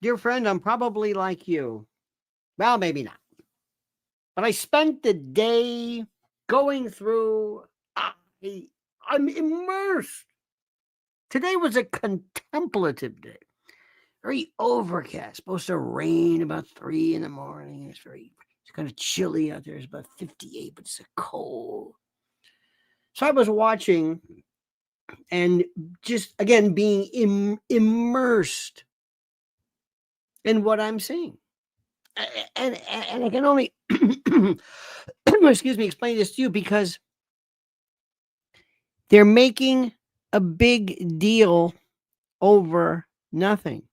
Dear friend, I'm probably like you. Well, maybe not. But I spent the day going through, I'm immersed. Today was a contemplative day. Very overcast. Supposed to rain about 3 in the morning. It's kind of chilly out there. It's about 58, but it's cold. So I was watching and just, again, being immersed in what I'm seeing. And I can only, excuse me, explain this to you because they're making a big deal over nothing.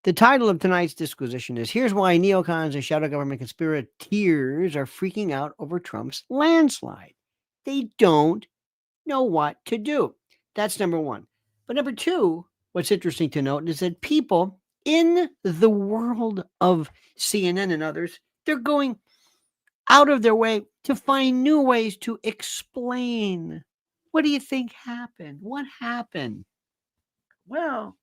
The title of tonight's disquisition is Here's Why Neocons and Shadow Government Conspirateers Are Freaking Out Over Trump's Landslide. They don't know what to do. That's number one. But number two, what's interesting to note is that people in the world of CNN and others, they're going out of their way to find new ways to explain. What do you think happened? What happened? Well,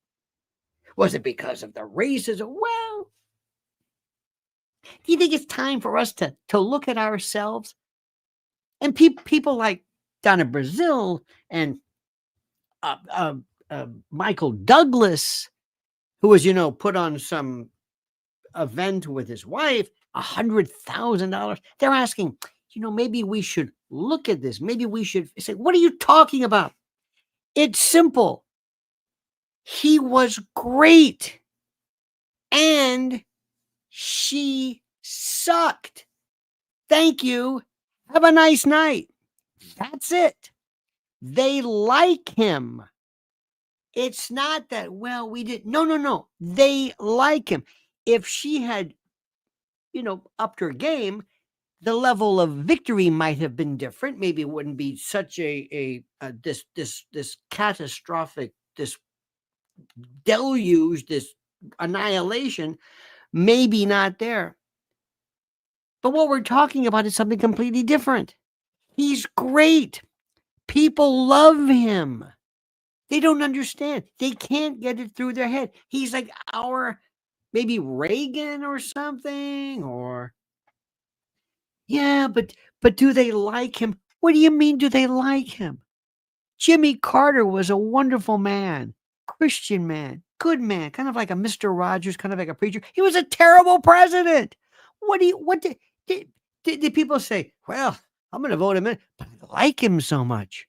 was it because of the racism? Well, do you think it's time for us to look at ourselves? And people like down in Brazil and Michael Douglas, who was, put on some event with his wife, $100,000. They're asking, maybe we should look at this. Maybe we should say, what are you talking about? It's simple. He was great. And she sucked. Thank you. Have a nice night. That's it. They like him. It's not that, well, we didn't. No. They like him. If she had, upped her game, the level of victory might have been different. Maybe it wouldn't be such this catastrophic, this deluge, this annihilation. Maybe not there. But what we're talking about is something completely different. He's great. People love him. They don't understand. They can't get it through their head. He's like our maybe Reagan or something, or yeah, but do they like him? What do you mean, do they like him? Jimmy Carter was a wonderful man, Christian man, good man, kind of like a Mr. Rogers, kind of like a preacher. He was a terrible president. What did people say? Well, I'm going to vote him in, but I like him so much.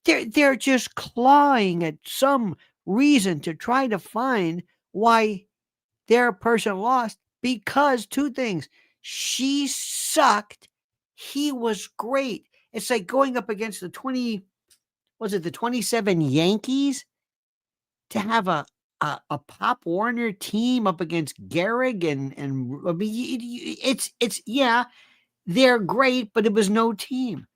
They're just clawing at some reason to try to find why their person lost, because two things. She sucked. He was great. It's like going up against the 27 Yankees to have a Pop Warner team up against Gehrig and I mean, it's yeah, they're great, but it was no team.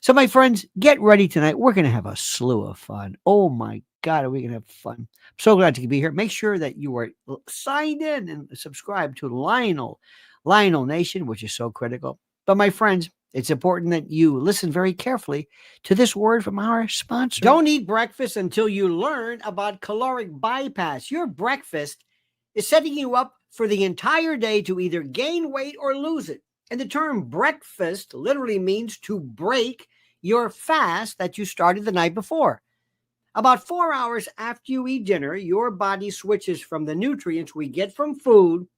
So, my friends, get ready tonight. We're going to have a slew of fun. Oh, my God, are we going to have fun? I'm so glad to be here. Make sure that you are signed in and subscribe to Lionel Nation, which is so critical. But, my friends, it's important that you listen very carefully to this word from our sponsor. Don't eat breakfast until you learn about caloric bypass. Your breakfast is setting you up for the entire day to either gain weight or lose it. And the term breakfast literally means to break your fast that you started the night before. About 4 hours after you eat dinner, your body switches from the nutrients we get from food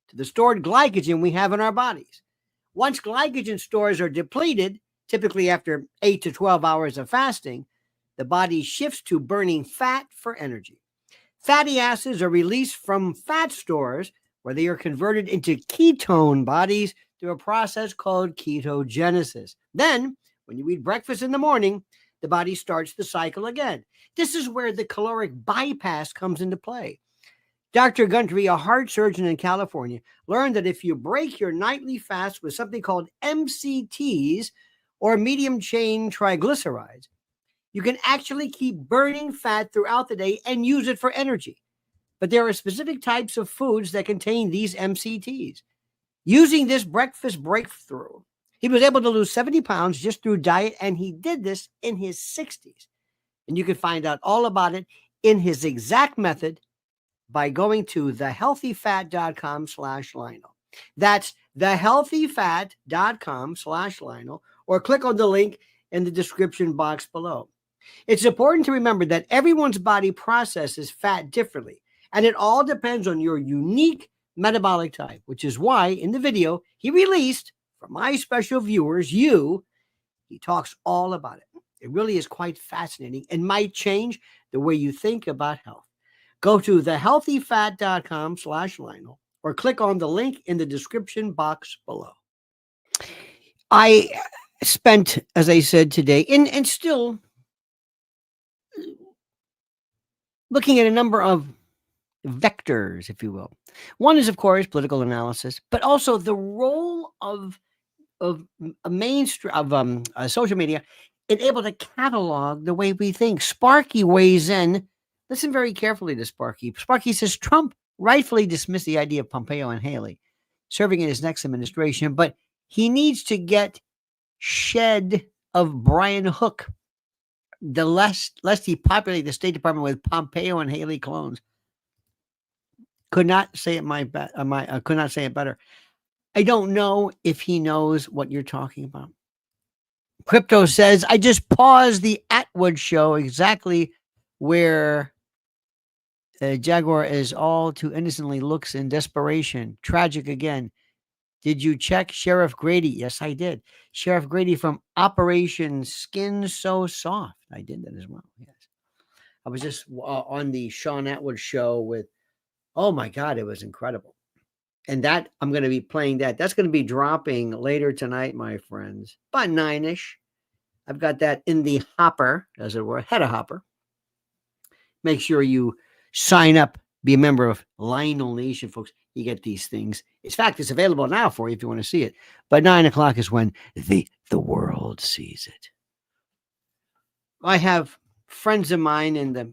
to the stored glycogen we have in our bodies. Once glycogen stores are depleted, typically after 8 to 12 hours of fasting, the body shifts to burning fat for energy. Fatty acids are released from fat stores where they are converted into ketone bodies through a process called ketogenesis. Then, when you eat breakfast in the morning, the body starts the cycle again. This is where the caloric bypass comes into play. Dr. Gundry, a heart surgeon in California, learned that if you break your nightly fast with something called MCTs, or medium chain triglycerides, you can actually keep burning fat throughout the day and use it for energy. But there are specific types of foods that contain these MCTs. Using this breakfast breakthrough, he was able to lose 70 pounds just through diet, and he did this in his 60s. And you can find out all about it in his exact method by going to thehealthyfat.com/Lionel. That's thehealthyfat.com/Lionel, or click on the link in the description box below. It's important to remember that everyone's body processes fat differently, and it all depends on your unique metabolic type, which is why in the video he released for my special viewers, he talks all about it. It really is quite fascinating and might change the way you think about health. Go to thehealthyfat.com/Lionel or click on the link in the description box below. I spent, as I said today, and still looking at a number of vectors, if you will. One is, of course, political analysis, but also the role of a mainstream of social media in able to catalog the way we think. Sparky weighs in. Listen very carefully to Sparky. Sparky says Trump rightfully dismissed the idea of Pompeo and Haley serving in his next administration, but he needs to get shed of Brian Hook, lest he populate the State Department with Pompeo and Haley clones. Could not say it better. I don't know if he knows what you're talking about. Crypto says, I just paused the Atwood show exactly where Jaguar is all too innocently looks in desperation. Tragic again. Did you check Sheriff Grady? Yes, I did. Sheriff Grady from Operation Skin So Soft. I did that as well. Yes. I was just on the Sean Atwood show with, oh my God, it was incredible. And that, I'm going to be playing that. That's going to be dropping later tonight, my friends. About 9-ish. I've got that in the hopper, as it were, header hopper. Make sure you sign up, be a member of Lionel Nation, folks. You get these things. In fact, it's available now for you if you want to see it. But 9 o'clock is when the world sees it. I have friends of mine in the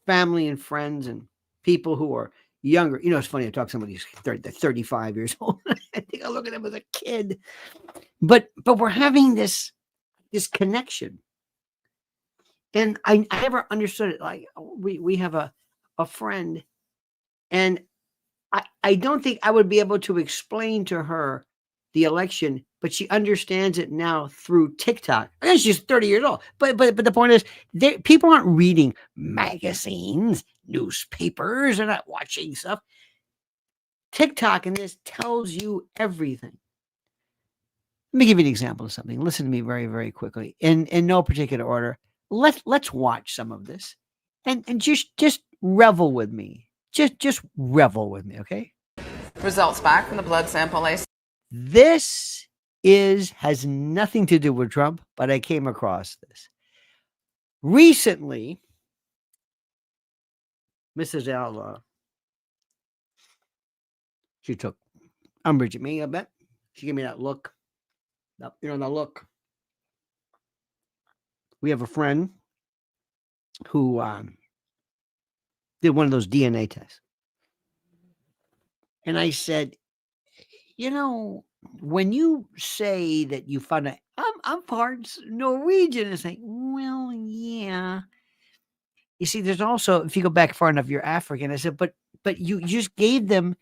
family and friends and people who are younger. You know, it's funny. I talk to somebody who's 35 years old. I think I look at him as a kid. But we're having this connection. And I never understood it. Like we have a friend, and I don't think I would be able to explain to her the election, but she understands it now through TikTok. And she's 30 years old. But the point is, people aren't reading magazines, newspapers, they're not watching stuff. TikTok and this tells you everything. Let me give you an example of something. Listen to me very, very quickly. In no particular order. Let's watch some of this and just revel with me. Just revel with me, okay? Results back from the blood sample. This has nothing to do with Trump, but I came across this. Recently, Mrs. Outlaw, she took umbrage at me a bit. She gave me that look. You know, the look. We have a friend who did one of those DNA tests. And I said, you know, when you say that you found out, I'm part Norwegian, it's like, well, yeah. You see, there's also, if you go back far enough, you're African. I said, but you just gave them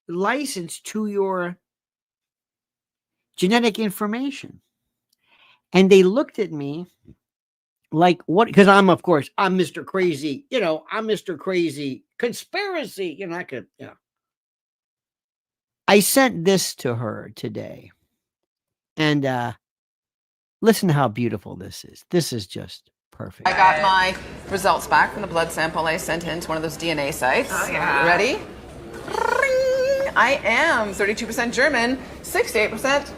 license to your genetic information. And they looked at me like, what? Because I'm Mr. Crazy, I'm Mr. Crazy conspiracy, I could, I sent this to her today. And listen to how beautiful this is. This is just perfect. I got my results back from the blood sample I sent into one of those DNA sites. Oh, yeah. Ready? Ring! I am 32% German, 68%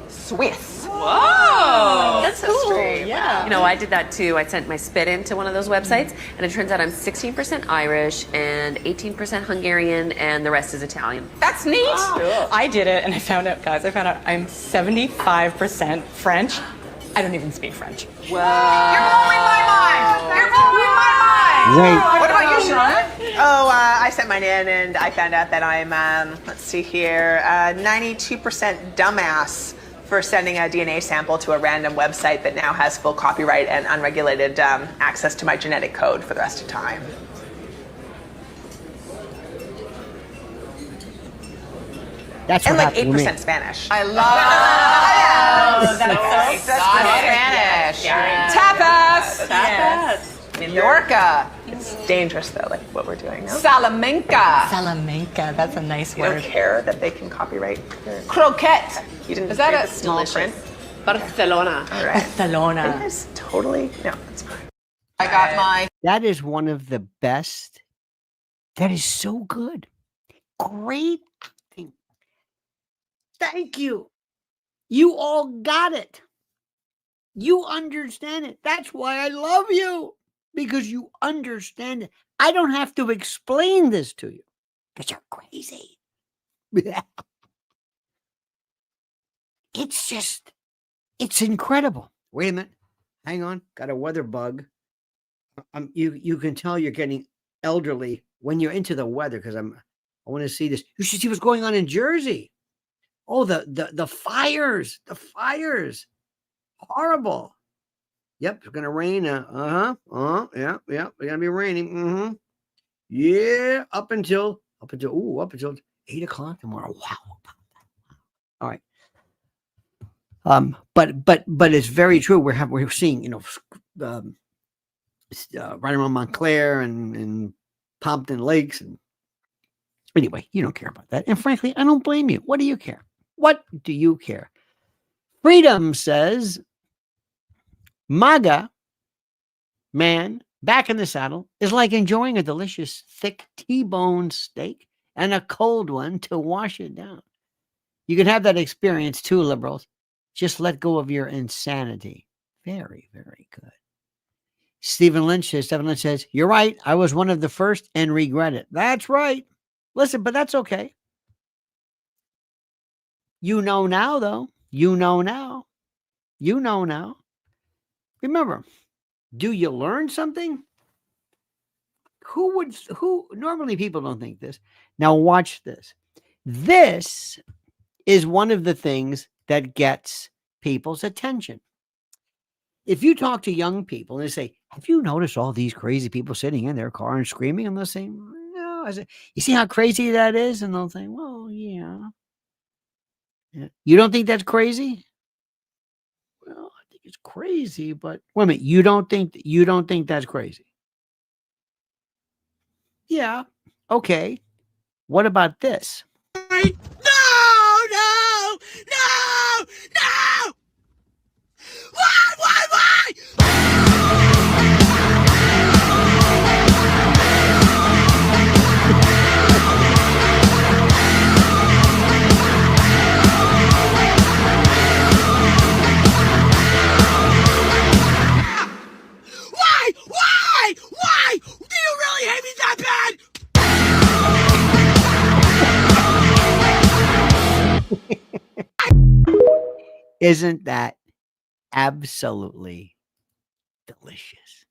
Swiss. Whoa! That's so cool. strange. Yeah. You know, I did that too. I sent my spit into one of those websites, and it turns out I'm 16% Irish and 18% Hungarian, and the rest is Italian. That's neat. Wow. I did it, and I found out I'm 75% French. I don't even speak French. Whoa. You're blowing my mind. You're blowing my mind. Wait. What about you, Sean? Oh, I sent mine in, and I found out that I'm, let's see here, 92% dumbass for sending a DNA sample to a random website that now has full copyright and unregulated access to my genetic code for the rest of time. That's and what like happened with 8% me. Spanish. I love That's Spanish. Yeah. Tapas. I mean, Yorka. it's dangerous though, like what we're doing now. Salamanca. Salamanca, that's a nice You don't word. care that they can copyright your... Croquette. You didn't Is that read a the small print? Barcelona. All right. Barcelona. That is totally... No, that's fine. I got my That is one of the best. That is so good. Great acting. Thank you. You all got it. You understand it. That's why I love you. Because you understand it. I don't have to explain this to you. Because you're crazy. It's just, it's incredible. Wait a minute. Hang on. Got a weather bug. You can tell you're getting elderly when you're into the weather because I want to see this. You should see what's going on in Jersey. Oh, the fires, horrible. Yep, it's gonna rain. Yeah. It's gonna be raining. Yeah, up until 8 o'clock tomorrow. Wow. All right. But it's very true. We're seeing right around Montclair and Pompton Lakes. And anyway, you don't care about that. And frankly, I don't blame you. What do you care? What do you care? Freedom says, MAGA man back in the saddle is like enjoying a delicious thick T-bone steak and a cold one to wash it down. You can have that experience too, liberals. Just let go of your insanity. Very, very good. Stephen Lynch says, you're right. I was one of the first and regret it. That's right. Listen, but that's okay. You know now, though. You know now. Remember, do you learn something? Who normally people don't think this. Now watch this. This is one of the things that gets people's attention. If you talk to young people and they say, have you noticed all these crazy people sitting in their car and screaming? And they'll say, no. I say, you see how crazy that is? And they'll say, well, yeah. You don't think that's crazy? Well, I think it's crazy, but wait a minute, you don't think that's crazy? Yeah. Okay. What about this? No! Why? Why? Do you really hate me that bad? Isn't that absolutely delicious?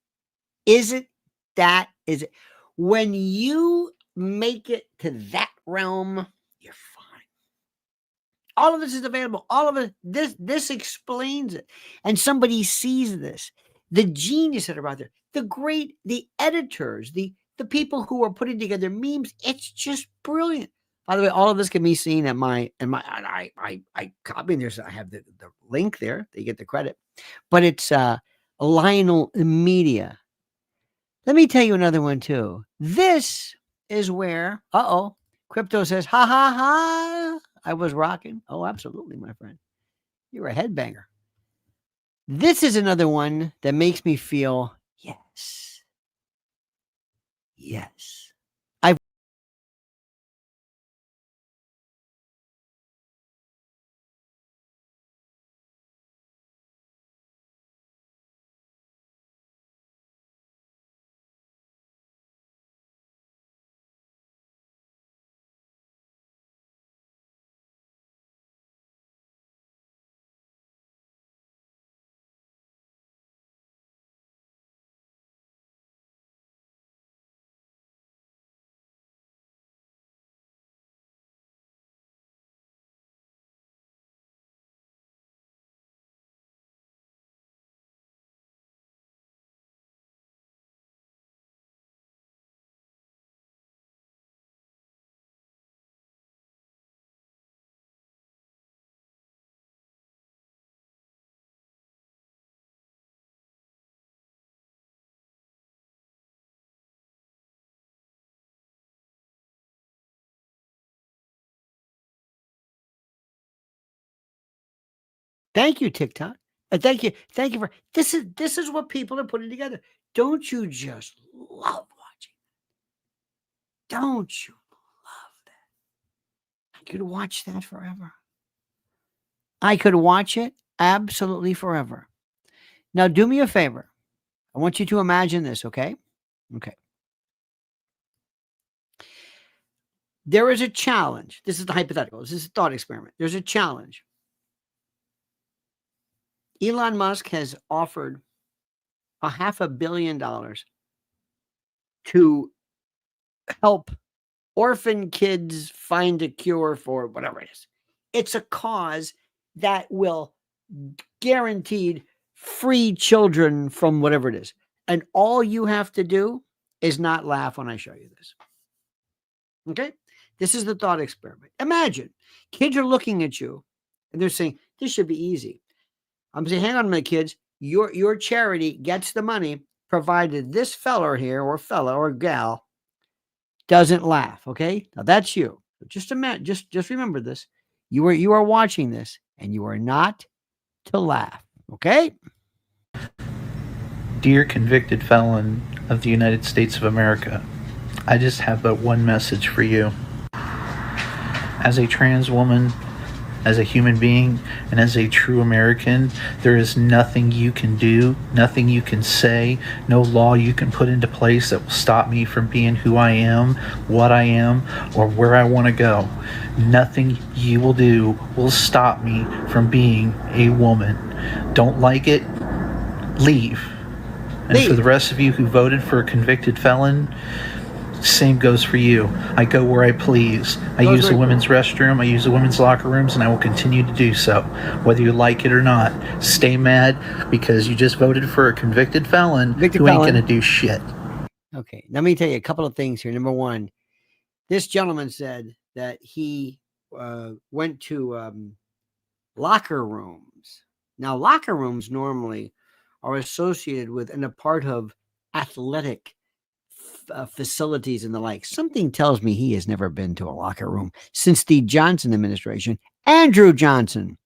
Is it when you make it to that realm, you're fine. All of this is available. All of it. This explains it. And somebody sees this. The genius that are out there, the editors, the people who are putting together memes. It's just brilliant. By the way, all of this can be seen at my I copy this. I have the link there. They get the credit, but it's Lionel Media. Let me tell you another one too. This is where crypto says, ha ha ha. I was rocking. Oh, absolutely, my friend. You're a headbanger. This is another one that makes me feel yes. Thank you, TikTok. Thank you for this. Is what people are putting together. Don't you just love watching? Don't you love that? I could watch that forever. I could watch it absolutely forever. Now, do me a favor. I want you to imagine this, okay? Okay. There is a challenge. This is the hypothetical. This is a thought experiment. There's a challenge. Elon Musk has offered $500 million to help orphan kids find a cure for whatever it is. It's a cause that will guaranteed free children from whatever it is. And all you have to do is not laugh when I show you this. Okay? This is the thought experiment. Imagine kids are looking at you and they're saying, this should be easy. I'm saying, hang on a minute, kids. Your charity gets the money provided this fella here or fella or gal doesn't laugh. Okay? Now that's you. Just imagine, just remember this. You are watching this and you are not to laugh. Okay? Dear convicted felon of the United States of America, I just have but one message for you. As a trans woman, as a human being, and as a true American, there is nothing you can do, nothing you can say, no law you can put into place that will stop me from being who I am, what I am, or where I want to go. Nothing you will do will stop me from being a woman. Don't like it? Leave. And for the rest of you who voted for a convicted felon, same goes for you. I go where I please. I use the women's restroom, I use the women's locker rooms, and I will continue to do so, whether you like it or not. Stay mad because you just voted for a convicted felon who ain't going to do shit. Okay, let me tell you a couple of things here. Number one, this gentleman said that he went to locker rooms. Now, locker rooms normally are associated with and a part of athletic facilities and the like. Something tells me he has never been to a locker room since the Johnson administration. Andrew Johnson.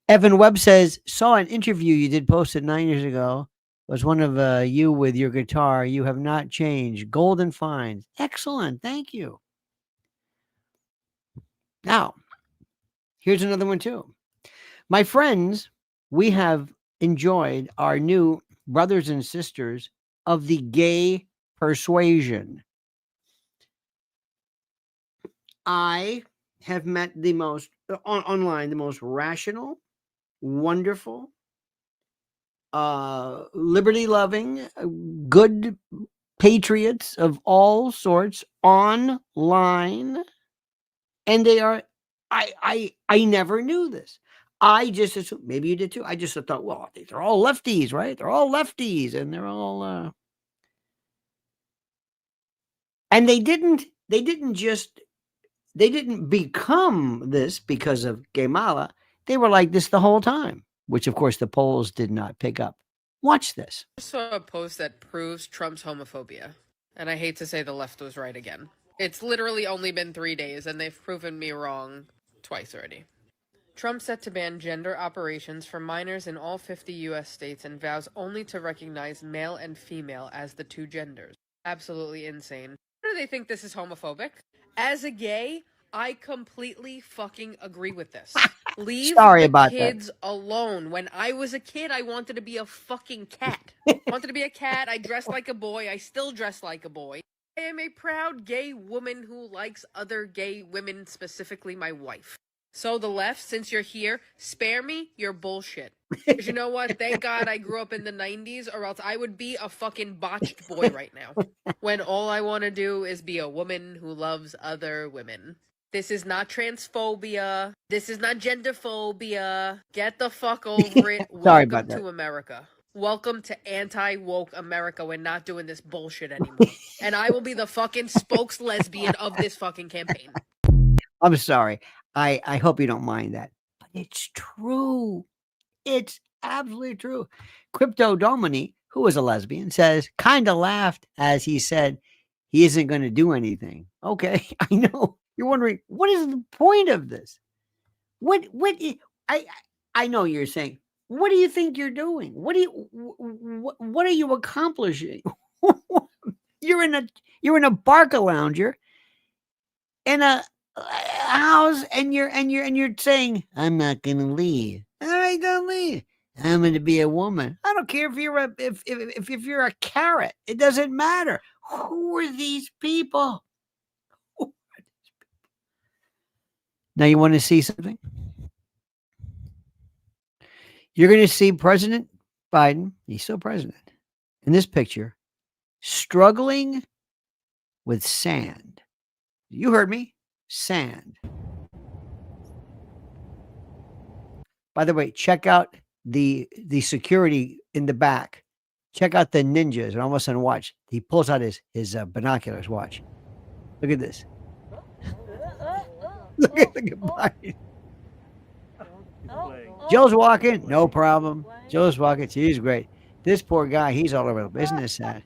Evan Webb says, saw an interview you did posted 9 years ago. Was one of you with your guitar. You have not changed. Golden finds. Excellent. Thank you. Now, here's another one too. My friends, we have enjoyed our new brothers and sisters of the gay persuasion. I have met the most online, the most rational, wonderful, liberty-loving, good patriots of all sorts online, and they are. I never knew this. I just assumed, maybe you did too. I just thought, well, they're all lefties, right? They're all lefties, and they're all. And they didn't become this because of Kamala. They were like this the whole time, which of course the polls did not pick up. Watch this. I saw a post that proves Trump's homophobia. And I hate to say the left was right again. It's literally only been 3 days and they've proven me wrong twice already. Trump set to ban gender operations for minors in all 50 U.S. states and vows only to recognize male and female as the two genders. Absolutely insane. How do they think this is homophobic? As a gay, I completely fucking agree with this. Leave the kids alone. When I was a kid, I wanted to be a fucking cat. I wanted to be a cat. I dressed like a boy. I still dress like a boy. I am a proud gay woman who likes other gay women, specifically my wife. So the left, since you're here, spare me your bullshit. Because you know what? Thank God I grew up in the 90s, or else I would be a fucking botched boy right now. When all I want to do is be a woman who loves other women. This is not transphobia. This is not genderphobia. Get the fuck over it. Welcome to America. Welcome to anti-woke America. We're not doing this bullshit anymore. And I will be the fucking spokes-lesbian of this fucking campaign. I'm sorry. I hope you don't mind that. But it's true. It's absolutely true. Crypto Domini, who is a lesbian, says, kind of laughed as he said he isn't going to do anything. Okay, I know. You're wondering, what is the point of this? I know you're saying, what do you think you're doing? What are you accomplishing? You're in a Barca lounger in a house, and you're saying, I'm not gonna leave. All right, don't leave. I'm gonna be a woman. I don't care if you're a carrot. It doesn't matter. Who are these people? Now you want to see something? You're going to see President Biden, he's still president, in this picture, struggling with sand. You heard me, sand. By the way, check out the security in the back. Check out the ninjas, and all of a sudden, watch. He pulls out his binoculars. Watch. Look at this. Look at Biden. Joe's walking, no problem. Joe's walking, she's great. This poor guy, he's all over the place. Isn't this sad?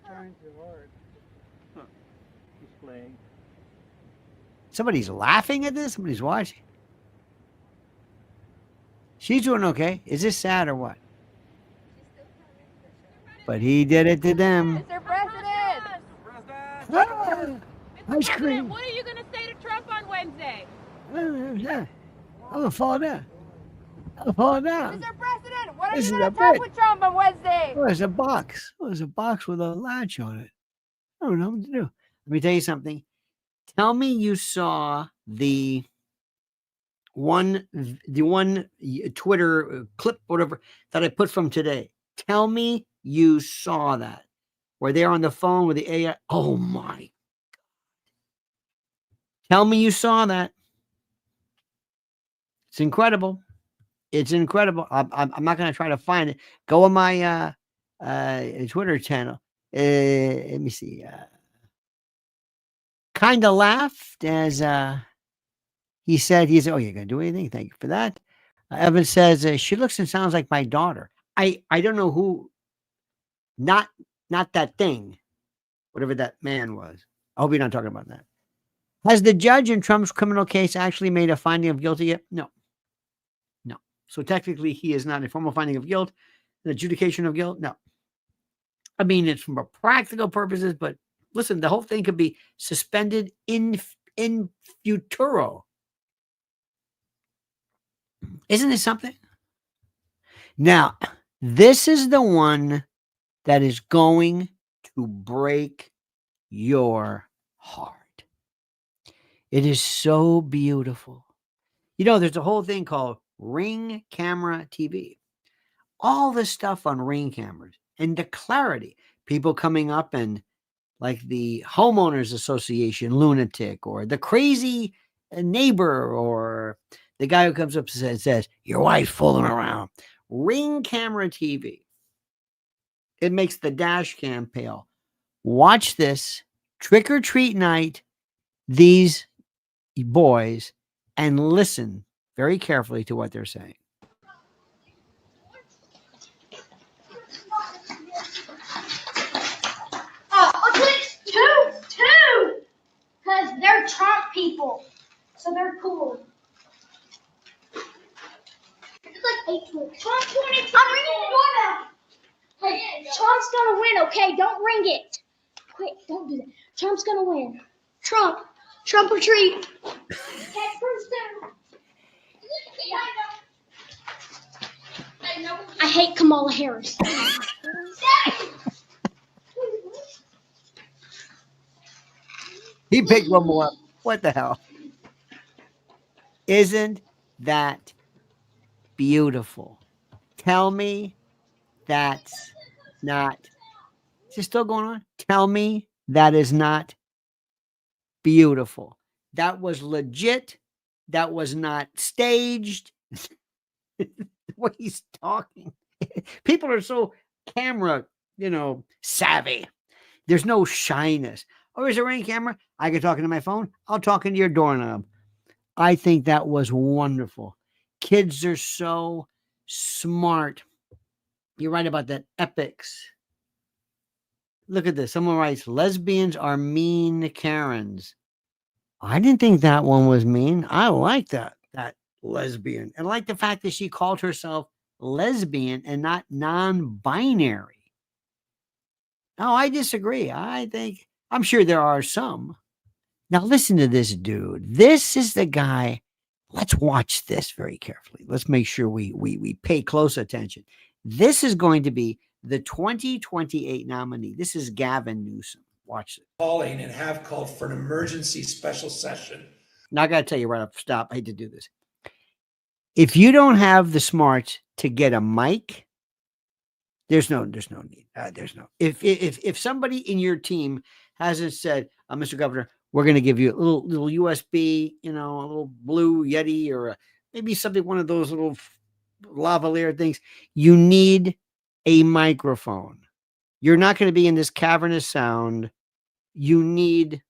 Somebody's laughing at this? Somebody's watching. She's doing okay. Is this sad or what? But he did it to them. Mr. President! Ice cream. What are you going to say to Trump on Wednesday? I'm gonna fall down. I'll fall down. Mr. President, what are This you is going a to talk bit. with Trump on Wednesday? Oh, there's a box. Oh, there's a box with a latch on it. I don't know what to do. Let me tell you something. Tell me you saw the one Twitter clip, whatever, that I put from today. Tell me you saw that. Where they're on the phone with the AI. Oh my God. Tell me you saw that. It's incredible. It's incredible. I'm not going to try to find it. Go on my Twitter channel. Let me see. Kind of laughed as he said, oh, you're going to do anything? Thank you for that. Evan says, she looks and sounds like my daughter. I don't know who, not that thing, whatever that man was. I hope you're not talking about that. Has the judge in Trump's criminal case actually made a finding of guilty yet? No. So technically, he is not a formal finding of guilt, an adjudication of guilt. No. I mean, it's for practical purposes, but listen, the whole thing could be suspended in futuro. Isn't this something? Now, this is the one that is going to break your heart. It is so beautiful. You know, there's a whole thing called Ring camera TV. All this stuff on Ring cameras and the clarity. People coming up and like the homeowners association lunatic or the crazy neighbor or the guy who comes up and says your wife's fooling around. Ring camera TV. It makes the dash cam pale. Watch this trick or treat night. These boys and listen very carefully to what they're saying. Two, because they're Trump people, so they're cool. Trump 2024. I'm ringing the doorbell. Hey, Trump's gonna win, okay? Don't ring it. Quick, don't do that. Trump's gonna win. Trump or treat. I hate Kamala Harris. He picked one more up. What the hell? Isn't that beautiful? Tell me that's not. Is it still going on? Tell me that is not beautiful. That was legit. That was not staged. The way he's talking. People are so camera, savvy. There's no shyness. Oh, is there any camera? I can talk into my phone. I'll talk into your doorknob. I think that was wonderful. Kids are so smart. You're right about that. Epics. Look at this. Someone writes, lesbians are mean Karens. I didn't think that one was mean. I like that lesbian. And I like the fact that she called herself lesbian and not non-binary. No, I disagree. I'm sure there are some. Now listen to this dude. This is the guy. Let's watch this very carefully. Let's make sure we pay close attention. This is going to be the 2028 nominee. This is Gavin Newsom. Watch it. Calling and have called for an emergency special session. Now I got to tell you right off. Stop. I hate to do this. If you don't have the smarts to get a mic, there's no need. There's no. If somebody in your team hasn't said, Mr. Governor, we're going to give you a little USB, a little blue Yeti or maybe something, one of those little lavalier things. You need a microphone. You're not going to be in this cavernous sound. You need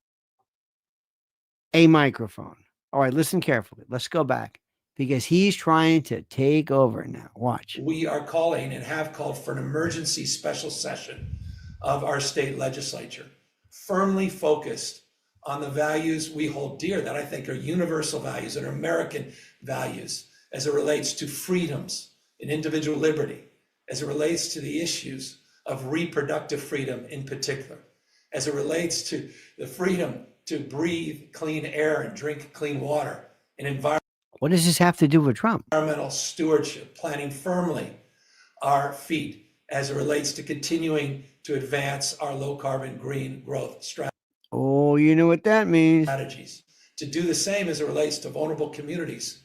a microphone. All right, listen carefully. Let's go back because he's trying to take over now. Watch. We are calling and have called for an emergency special session of our state legislature, firmly focused on the values we hold dear that I think are universal values and are American values as it relates to freedoms and individual liberty, as it relates to the issues of reproductive freedom in particular, as it relates to the freedom to breathe clean air and drink clean water and What does this have to do with Trump? Environmental stewardship, planting firmly our feet as it relates to continuing to advance our low carbon green growth strategy. Oh, you know what that means. Strategies to do the same as it relates to vulnerable communities.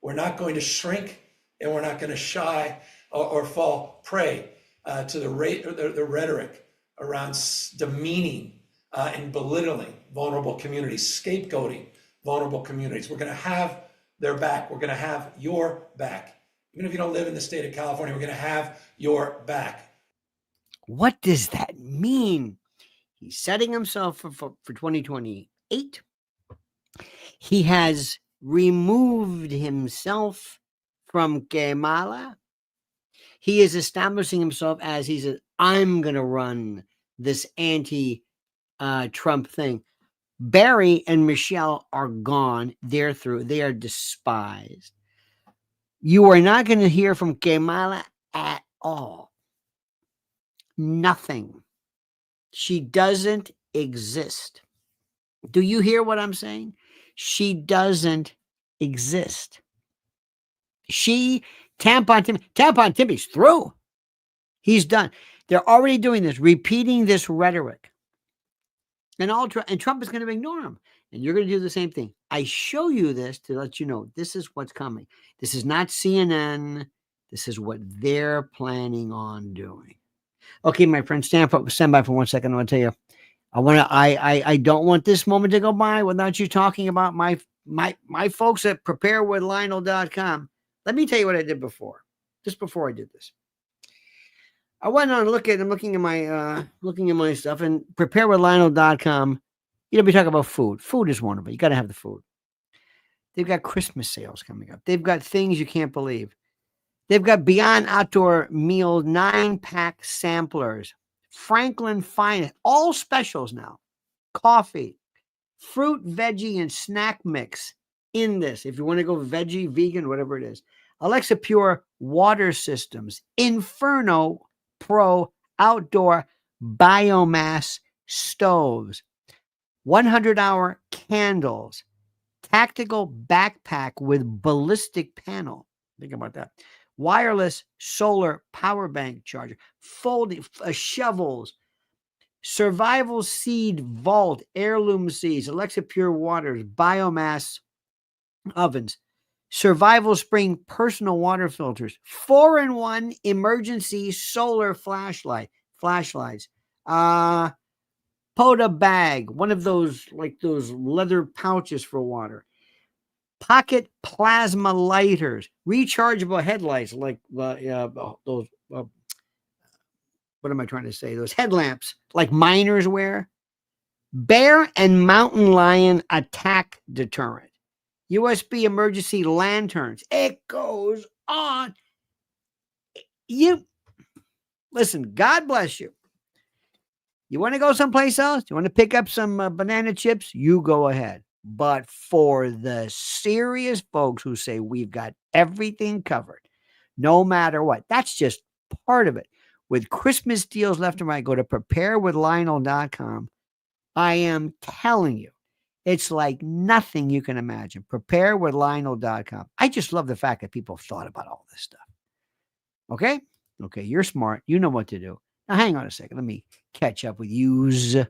We're not going to shrink and we're not going to shy or fall prey to the rhetoric around demeaning and belittling vulnerable communities, scapegoating vulnerable communities. We're going to have their back. We're going to have your back. Even if you don't live in the state of California, we're going to have your back. What does that mean? He's setting himself for 2028. He has removed himself from Kamala. He is establishing himself as I'm going to run this anti-Trump thing. Barry and Michelle are gone. They're through. They are despised. You are not going to hear from Kamala at all. Nothing. She doesn't exist. Do you hear what I'm saying? She doesn't exist. Tampon Timmy's through. He's done. They're already doing this, repeating this rhetoric. And Trump is going to ignore him. And you're going to do the same thing. I show you this to let you know this is what's coming. This is not CNN. This is what they're planning on doing. Okay, my friend, stand by for 1 second. I want to tell you, I don't want this moment to go by without you talking about my folks at preparewithlionel.com. Let me tell you what I did before. Just before I did this, I went on I'm looking at my stuff, and preparewithlionel.com. We talk about food. Food is one of it. You got to have the food. They've got Christmas sales coming up. They've got things you can't believe. They've got Beyond Outdoor Meal 9-pack samplers, Franklin Finest, all specials now. Coffee, fruit, veggie, and snack mix in this. If you want to go veggie, vegan, whatever it is. Alexa Pure water systems, Inferno Pro outdoor biomass stoves, 100-hour candles, tactical backpack with ballistic panel. Think about that. Wireless solar power bank charger, folding shovels, survival seed vault, heirloom seeds, Alexa Pure waters, biomass ovens, survival spring personal water filters, 4-in-1 emergency solar flashlights, Poda bag, one of those leather pouches for water, pocket plasma lighters, rechargeable headlights those what am I trying to say? Those headlamps like miners wear, bear and mountain lion attack deterrent, USB emergency lanterns. It goes on. You listen, God bless you. You want to go someplace else? You want to pick up some banana chips? You go ahead. But for the serious folks who say we've got everything covered, no matter what, that's just part of it. With Christmas deals left and right, go to preparewithlionel.com. I am telling you, it's like nothing you can imagine. Preparewithlionel.com. I just love the fact that people have thought about all this stuff. Okay? Okay, you're smart. You know what to do. Now, hang on a second. Let me catch up with use. Hang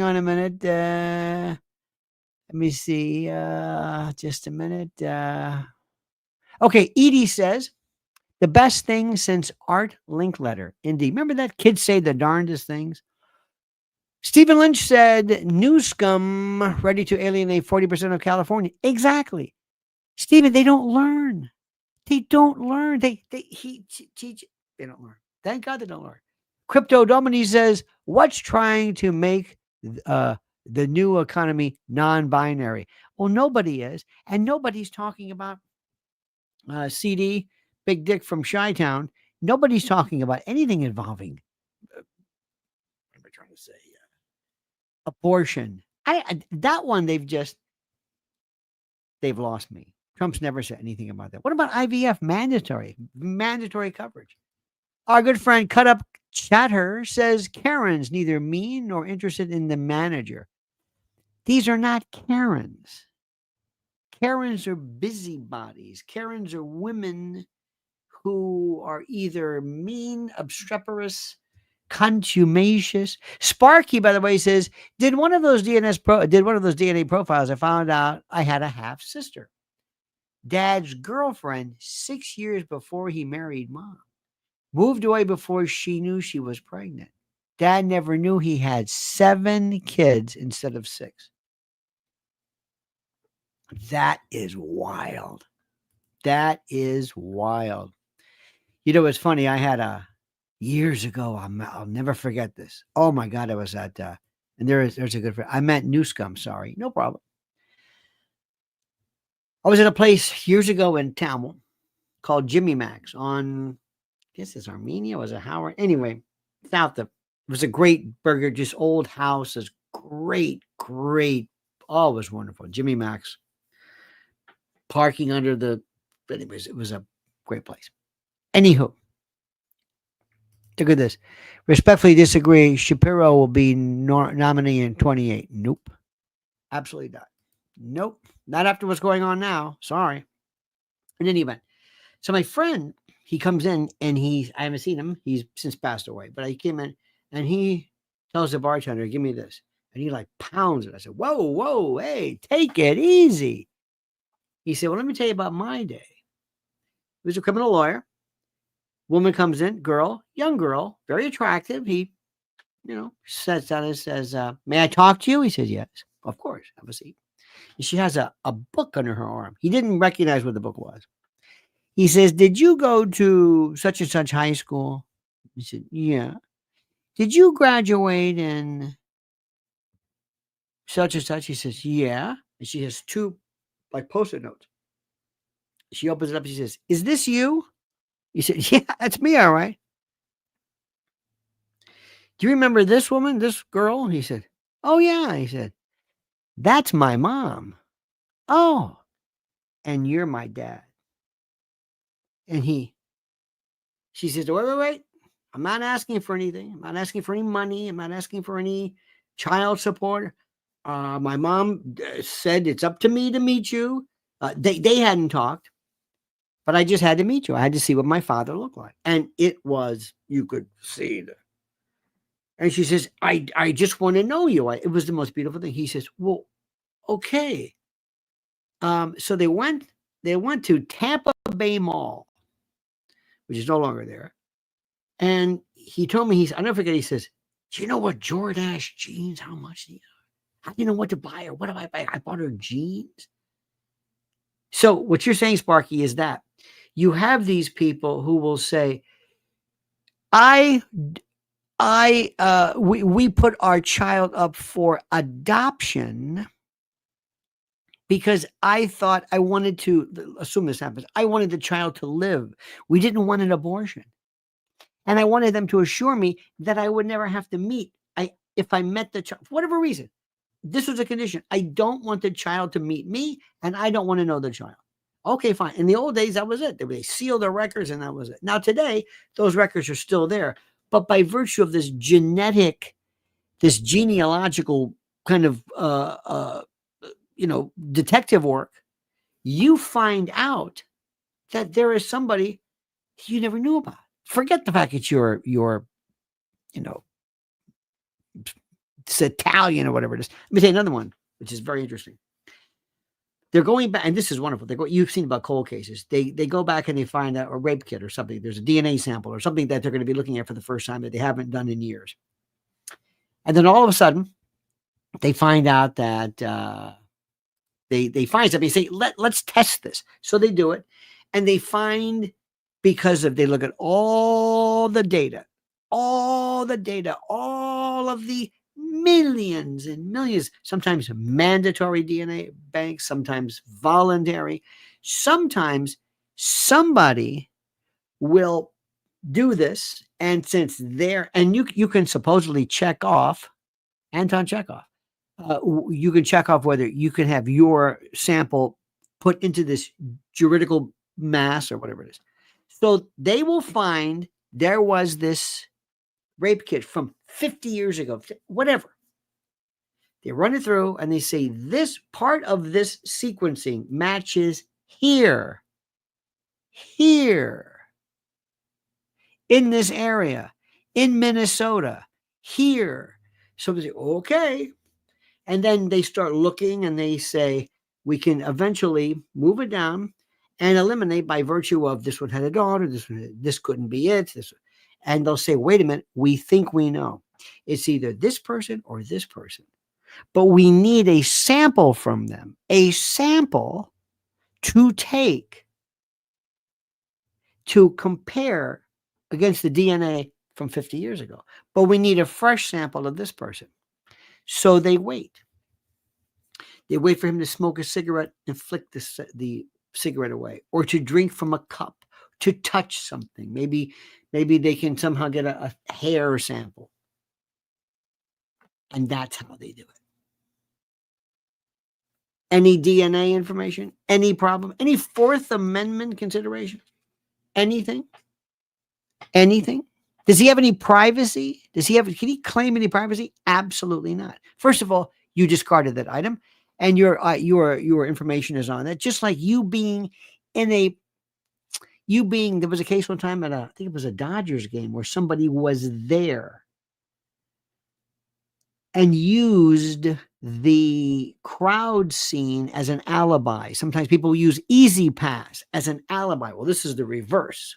on a minute. Let me see. Just a minute. Okay, Edie says, the best thing since Art Linkletter. Indeed. Remember that? Kids say the darndest things. Stephen Lynch said, new scum ready to alienate 40% of California. Exactly. Stephen, they don't learn. They don't learn. They don't learn. Thank God they don't learn. Crypto Domini says, what's trying to make the new economy non-binary? Well, nobody is. And nobody's talking about CD, Big Dick from Chi-Town. Nobody's talking about anything involving, what am I trying to say? Abortion. That one, they've lost me. Trump's never said anything about that. What about IVF? Mandatory coverage. Our good friend Cut Up Chatter says Karen's neither mean nor interested in the manager. These are not Karens. Karens are busybodies. Karens are women who are either mean, obstreperous, contumacious. Sparky, by the way, says, did one of those DNA profiles, I found out I had a half sister. Dad's girlfriend 6 years before he married Mom. Moved away before she knew she was pregnant. Dad never knew he had 7 kids instead of 6. That is wild. That is wild. You know, it's funny. I had years ago, I'll never forget this. Oh my God, I was at, and there's a good friend. I met New Scum, sorry. No problem. I was at a place years ago in Tamil called Jimmy Mac's on, I guess it's Armenia, was it Howard? Anyway, south of, it was a great burger, just old houses, great, oh, it was wonderful. Jimmy Mac's, parking under the, anyways, it was a great place. Anywho, look at this. Respectfully disagree. Shapiro will be nominee in 28. Nope. Absolutely not. Nope. Not after what's going on now. Sorry. In any event. So my friend, he comes in and I haven't seen him. He's since passed away. But he came in and he tells the bartender, give me this. And he like pounds it. I said, whoa, hey, take it easy. He said, well, let me tell you about my day. He was a criminal lawyer. Woman comes in, young girl, very attractive. He, sits down and says, may I talk to you? He says, yes, of course, have a seat. And she has a book under her arm. He didn't recognize what the book was. He says, did you go to such and such high school? He said, yeah. Did you graduate in such and such? He says, yeah. And she has 2 like Post-it notes. She opens it up. She says, is this you? He said, yeah, that's me. All right. Do you remember this woman, this girl? He said, oh yeah. He said, that's my mom. Oh, and you're my dad. And she says, wait. I'm not asking for anything. I'm not asking for any money. I'm not asking for any child support. My mom said it's up to me to meet you. They hadn't talked, but I just had to meet you. I had to see what my father looked like. And it was, you could see that. And she says, I just want to know you. It was the most beautiful thing. He says, well, okay. So they went to Tampa Bay Mall, which is no longer there. And he told me, I'll never forget, he says, do you know what Jordache jeans, how much these are? How do you know what to buy her? What do I buy? I bought her jeans. So what you're saying, Sparky, is that you have these people who will say, we put our child up for adoption because I thought I wanted to, assume this happens, I wanted the child to live. We didn't want an abortion. And I wanted them to assure me that I would never have to meet. if I met the child, for whatever reason, this was a condition. I don't want the child to meet me, and I don't want to know the child. Okay, fine. In the old days, that was it. They sealed their records, and that was it. Now, today, those records are still there. But by virtue of this genealogical kind of, detective work, you find out that there is somebody you never knew about. Forget the fact that you're it's Italian or whatever it is. Let me tell you another one, which is very interesting. They're going back, and this is wonderful. You've seen about cold cases. They go back and they find out a rape kit or something. There's a DNA sample or something that they're going to be looking at for the first time that they haven't done in years. And then all of a sudden, they find out that they find something. They say, let's test this. So they do it, and they find, because they look at all the data, all of the millions and millions, sometimes mandatory DNA banks, sometimes voluntary. Sometimes somebody will do this, and since you can supposedly check off, Anton Chekhov, you can check off whether you can have your sample put into this juridical mass or whatever it is. So they will find there was this rape kit from 50 years ago, whatever. They run it through and they say this part of this sequencing matches here, in this area, in Minnesota, here. So they say, okay. And then they start looking and they say, we can eventually move it down and eliminate by virtue of this one had a daughter, this couldn't be it. And they'll say, wait a minute, we think we know. It's either this person or this person. But we need a sample from them, a sample to take to compare against the DNA from 50 years ago. But we need a fresh sample of this person. So they wait. They wait for him to smoke a cigarette and flick the cigarette away, or to drink from a cup, to touch something. Maybe they can somehow get a hair sample. And that's how they do it. Any DNA information? Any problem? Any Fourth Amendment consideration? Anything? Does he have any privacy? Can he claim any privacy? Absolutely not. First of all, you discarded that item, and your information is on that. Just like there was a case one time I think it was a Dodgers game where somebody was there and used the crowd scene as an alibi. Sometimes people use Easy Pass as an alibi. Well, this is the reverse.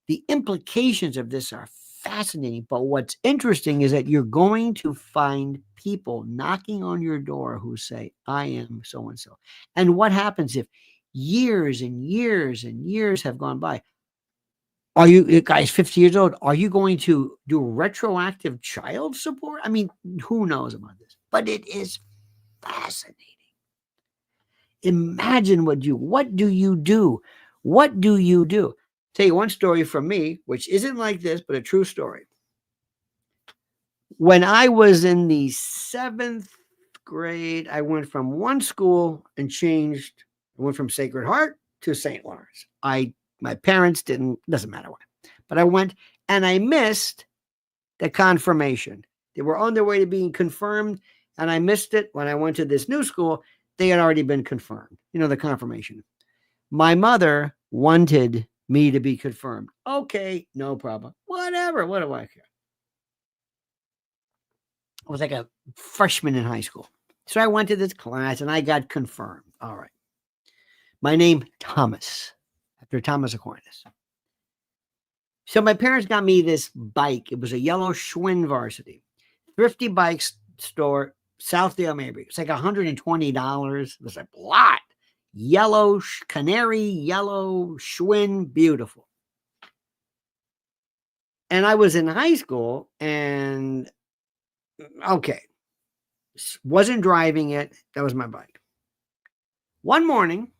The implications of this are fascinating, but what's interesting is that you're going to find people knocking on your door who say, I am so-and-so. And what happens if years and years and years have gone by? Are you guys 50 years old? Are you going to do retroactive child support? I mean, who knows about this? But it is fascinating. Imagine what do you do? What do you do? Tell you one story from me, which isn't like this, but a true story. When I was in the 7th grade, I went from one school and changed. I went from Sacred Heart to St. Lawrence. My parents doesn't matter why, but I went and I missed the confirmation. They were on their way to being confirmed, and I missed it. When I went to this new school, they had already been confirmed. The confirmation. My mother wanted me to be confirmed. Okay, no problem. Whatever. What do I care? I was like a freshman in high school. So I went to this class and I got confirmed. All right. My name, Thomas, after Thomas Aquinas. So my parents got me this bike. It was a yellow Schwinn Varsity. Thrifty bike store, Southdale, Mabry. It's like $120. It was a lot. Yellow, canary, yellow, Schwinn, beautiful. And I was in high school and, okay, wasn't driving it. That was my bike. One morning,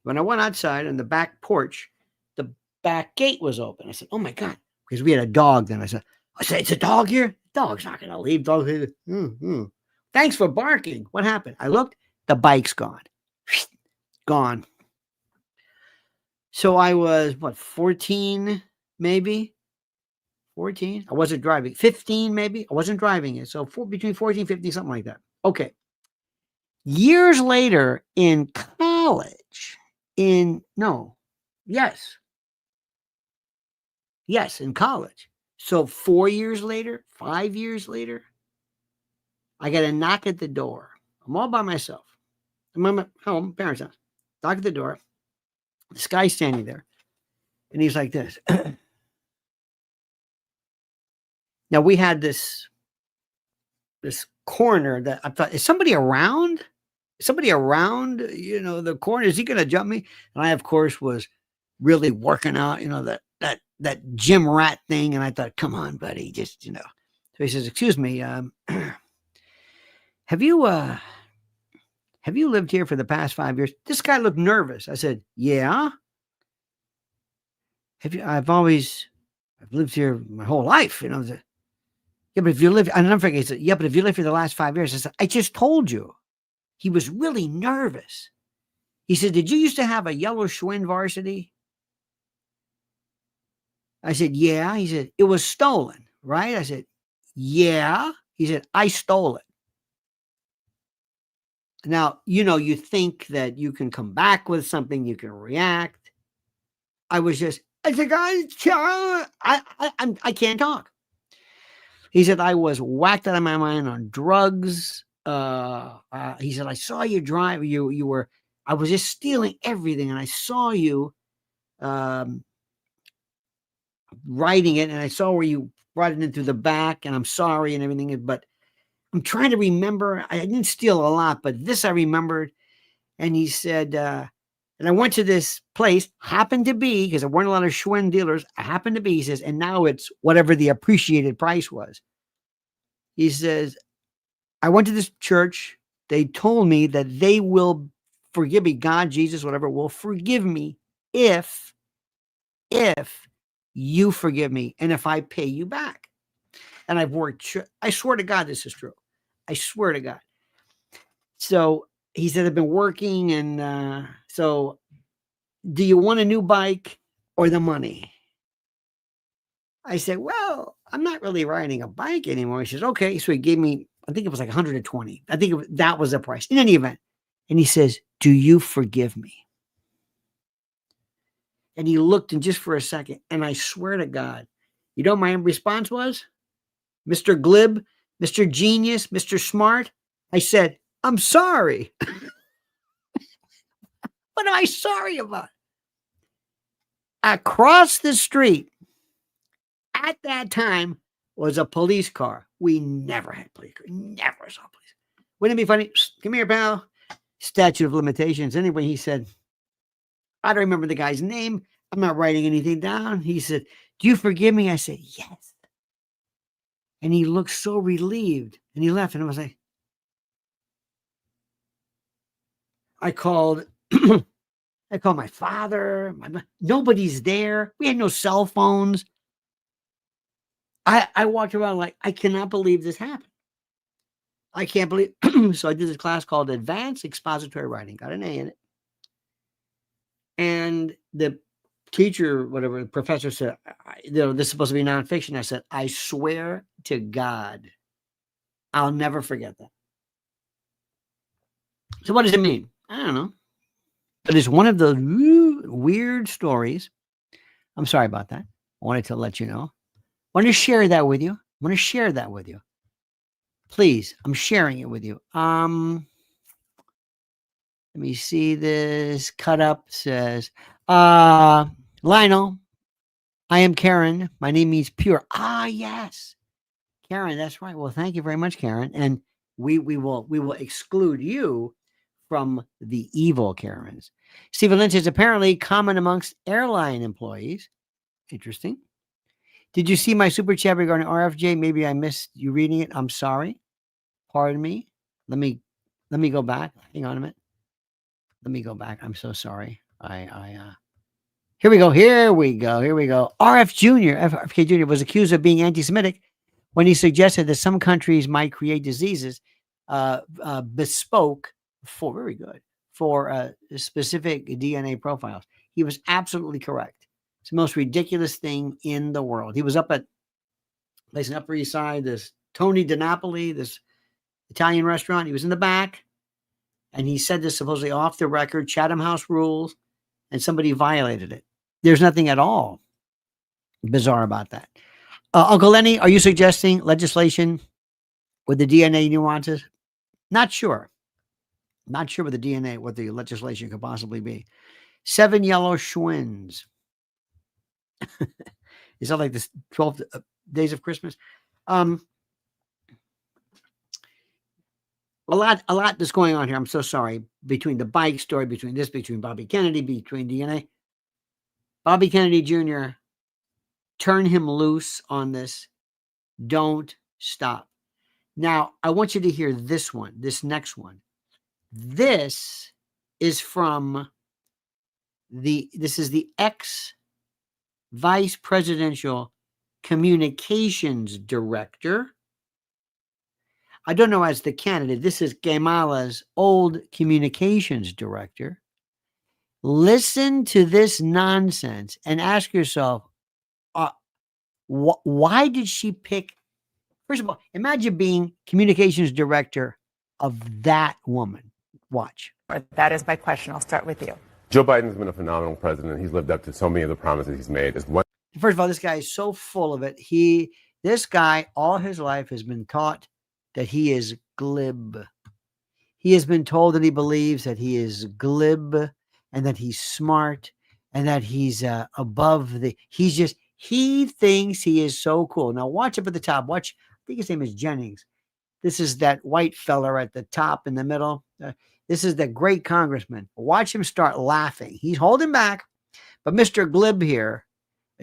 when I went outside on the back porch, the back gate was open. I said, oh my God, because we had a dog then. I said, I said, it's a dog here. Dog's not going to leave. Dog here. Thanks for barking. What happened? I looked. The bike's gone. Gone. So I was, 14 maybe? 14? I wasn't driving. 15 maybe? I wasn't driving it. So between 14 and 15, something like that. Okay. Years later in college, in college. So 4 years later, 5 years later, I got a knock at the door. I'm all by myself. I'm at home, parents' house. Knock at the door. This guy's standing there, and he's like this. Now we had this corner that I thought, is somebody around? Is somebody around? The corner. Is he going to jump me? And I, of course, was really working out. That gym rat thing. And I thought, come on, buddy, just So he says, excuse me, have you lived here for the past 5 years? This guy looked nervous. I said, yeah. I've lived here my whole life, Yeah, but if you live, I never forget, he said, yeah, but if you lived here the last 5 years, I said, I just told you. He was really nervous. He said, did you used to have a yellow Schwinn varsity? I said, yeah. He said, it was stolen, right? I said, yeah. He said, I stole it. Now, you think that you can come back with something, you can react. I said, I can't talk. He said, I was whacked out of my mind on drugs. He said, I saw you drive. I was just stealing everything. And I saw you writing it. And I saw where you brought it in through the back. And I'm sorry and everything. But I'm trying to remember. I didn't steal a lot, but this I remembered. And he said, and I went to this place, happened to be, because there weren't a lot of Schwinn dealers, I happened to be, he says, and now it's whatever the appreciated price was. He says, I went to this church. They told me that they will forgive me. God, Jesus, whatever, will forgive me if you forgive me and if I pay you back. And I've worked, I swear to God, this is true. I swear to God. So he said, I've been working. And so do you want a new bike or the money? I said, well, I'm not really riding a bike anymore. He says, okay. So he gave me, I think it was like 120. I think that was the price in any event. And he says, do you forgive me? And he looked and just for a second. And I swear to God, my response was, Mr. Glib, Mr. Genius, Mr. Smart. I said, I'm sorry. What am I sorry about? Across the street at that time was a police car. We never had police cars. Never saw police. Wouldn't it be funny? Psst, come here, pal. Statute of limitations. Anyway, he said, I don't remember the guy's name. I'm not writing anything down. He said, do you forgive me? I said, yes. And he looked so relieved. And he left. And I was like, I called my father. Nobody's there. We had no cell phones. I walked around like, I cannot believe this happened. I can't believe. So I did this class called Advanced Expository Writing. Got an A in it. And the teacher, whatever, the professor said, this is supposed to be nonfiction. I said, I swear to God, I'll never forget that. So what does it mean? I don't know. But it's one of those weird stories. I'm sorry about that. I wanted to let you know. I want to share that with you. Please, I'm sharing it with you. Let me see this. Cut up says, Lionel, I am Karen. My name means pure. Yes. Karen, that's right. Well, thank you very much, Karen. And we will exclude you from the evil Karens. Stephen Lynch is apparently common amongst airline employees. Interesting. Did you see my super chat regarding RFJ? Maybe I missed you reading it. I'm sorry. Pardon me. Let me go back. Hang on a minute. Let me go back. I'm so sorry. Hang Here we go. RFK Jr. was accused of being anti-Semitic when he suggested that some countries might create diseases bespoke for specific DNA profiles. He was absolutely correct. It's the most ridiculous thing in the world. He was up at place in Upper East Side, this Tony DiNapoli, this Italian restaurant. He was in the back, and he said this supposedly off the record, Chatham House rules, and somebody violated it. There's nothing at all bizarre about that. Uncle Lenny, are you suggesting legislation with the DNA nuances? Not sure. Not sure with the DNA, what the legislation could possibly be. 7 yellow Schwins. Is that like the 12 days of Christmas? A lot that's going on here. I'm so sorry. Between the bike story, between Bobby Kennedy, between DNA. Bobby Kennedy Jr., turn him loose on this. Don't stop. Now, I want you to hear this one, this next one. This is from this is the ex-vice presidential communications director. I don't know as the candidate. This is Kamala's old communications director. Listen to this nonsense and ask yourself, why did she pick? First of all, imagine being communications director of that woman. Watch. That is my question. I'll start with you. Joe Biden's been a phenomenal president. He's lived up to so many of the promises he's made. First of all, this guy is so full of it. This guy, all his life, has been taught that he is glib. He has been told that he believes that he is glib and that he's smart and that he's above he thinks he is so cool. Now watch up at the top. Watch, I think his name is Jennings. This is that white fella at the top in the middle. This is the great congressman. Watch him start laughing. He's holding back. But Mr. Glib here,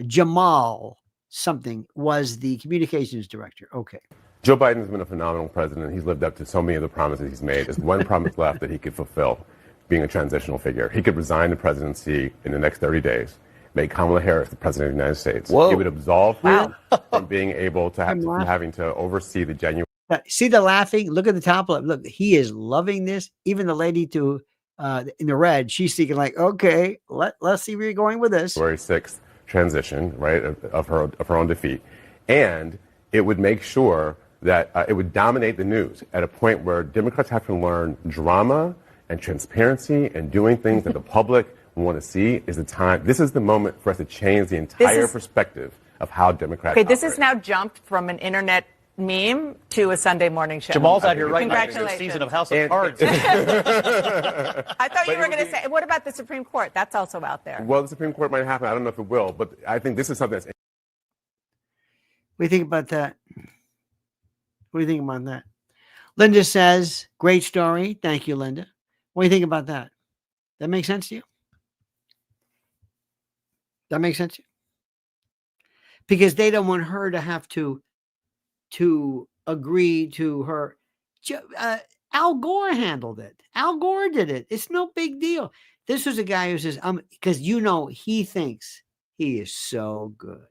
Jamal something, was the communications director. Okay. Joe Biden's been a phenomenal president. He's lived up to so many of the promises he's made. There's one promise left that he could fulfill, being a transitional figure. He could resign the presidency in the next 30 days, make Kamala Harris the president of the United States. Whoa. He would absolve her from being able to having to oversee the genuine. See the laughing? Look at the top. Look, he is loving this. Even the lady in the red, she's thinking like, okay, let's see where you're going with this. January 6th transition, right, of her own defeat. And it would make sure that it would dominate the news at a point where Democrats have to learn drama and transparency and doing things that the public want to see is the time. This is the moment for us to change the entire perspective of how Democrats Okay, this operate. has now jumped from an internet meme to a Sunday morning show. Jamal's out here right now. Congratulations. Season of House of Cards. I thought you were going to say, what about the Supreme Court? That's also out there. Well, the Supreme Court might happen. I don't know if it will, but I think this is something that's. What do you think about that? What do you think about that? Linda says, great story. Thank you, Linda. What do you think about that? That makes sense to you? That makes sense to you? Because they don't want her to have to agree to her. Al Gore handled it. Al Gore did it. It's no big deal. This was a guy who says, because he thinks he is so good.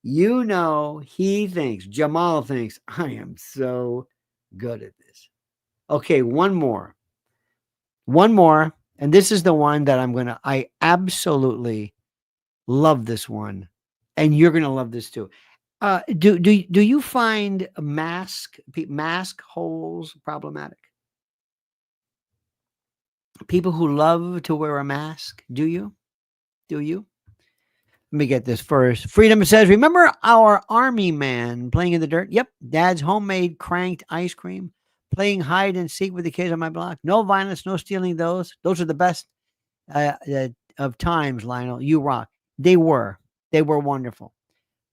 Jamal thinks, I am so good at this. Okay, one more. And this is the one that I absolutely love this one. And you're going to love this too. Do you find mask holes problematic? People who love to wear a mask, do you? Let me get this first. Freedom says, remember our army man playing in the dirt? Yep. Dad's homemade cranked ice cream, playing hide and seek with the kids on my block. No violence, no stealing those. Those are the best of times, Lionel. You rock. They were wonderful.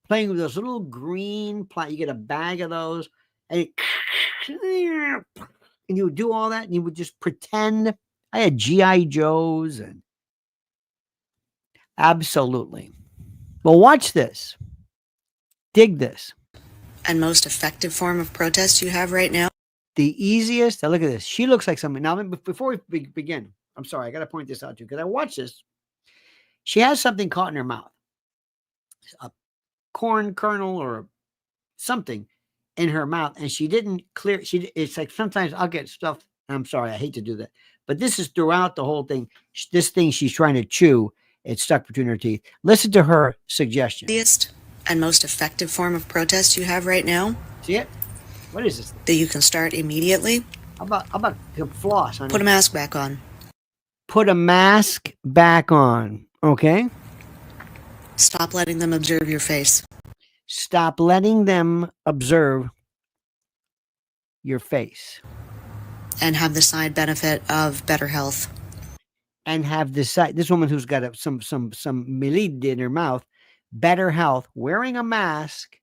Playing with those little green, you get a bag of those, and you would do all that, and you would just pretend. I had G.I. Joes, and absolutely. Well, watch this. Dig this. And most effective form of protest you have right now? The easiest. Now look at this. She looks like something. Now, before we begin, I'm sorry, I got to point this out to you because I watched this. She has something caught in her mouth, a corn kernel or something in her mouth, and she didn't clear. It's like sometimes I'll get stuff. I'm sorry, I hate to do that, but this is throughout the whole thing. This thing she's trying to chew, it's stuck between her teeth. Listen to her suggestion. Easiest and most effective form of protest you have right now. See it? What is this? That you can start immediately. How about floss? Honey? Put a mask back on. Put a mask back on. Okay. Stop letting them observe your face. Stop letting them observe your face. And have the side benefit of better health. And have this woman who's got some melid in her mouth, better health. Wearing a mask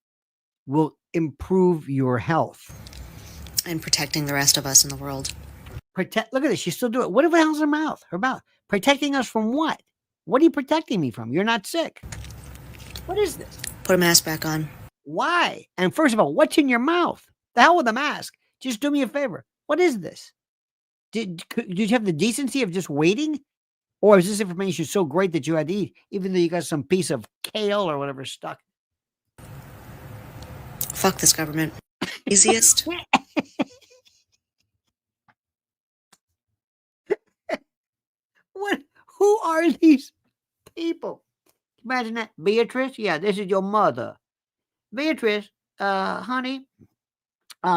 will improve your health. And protecting the rest of us in the world. Look at this. She's still doing it. What the hell's her mouth? Her mouth. Protecting us from what? What are you protecting me from? You're not sick. What is this? Put a mask back on. Why? And first of all, what's in your mouth? The hell with the mask. Just do me a favor. What is this? Did you have the decency of just waiting? Or is this information so great that you had to eat, even though you got some piece of kale or whatever stuck? Fuck this government. Easiest. What? Who are these people? Imagine that. Beatrice? Yeah, this is your mother. Beatrice, honey,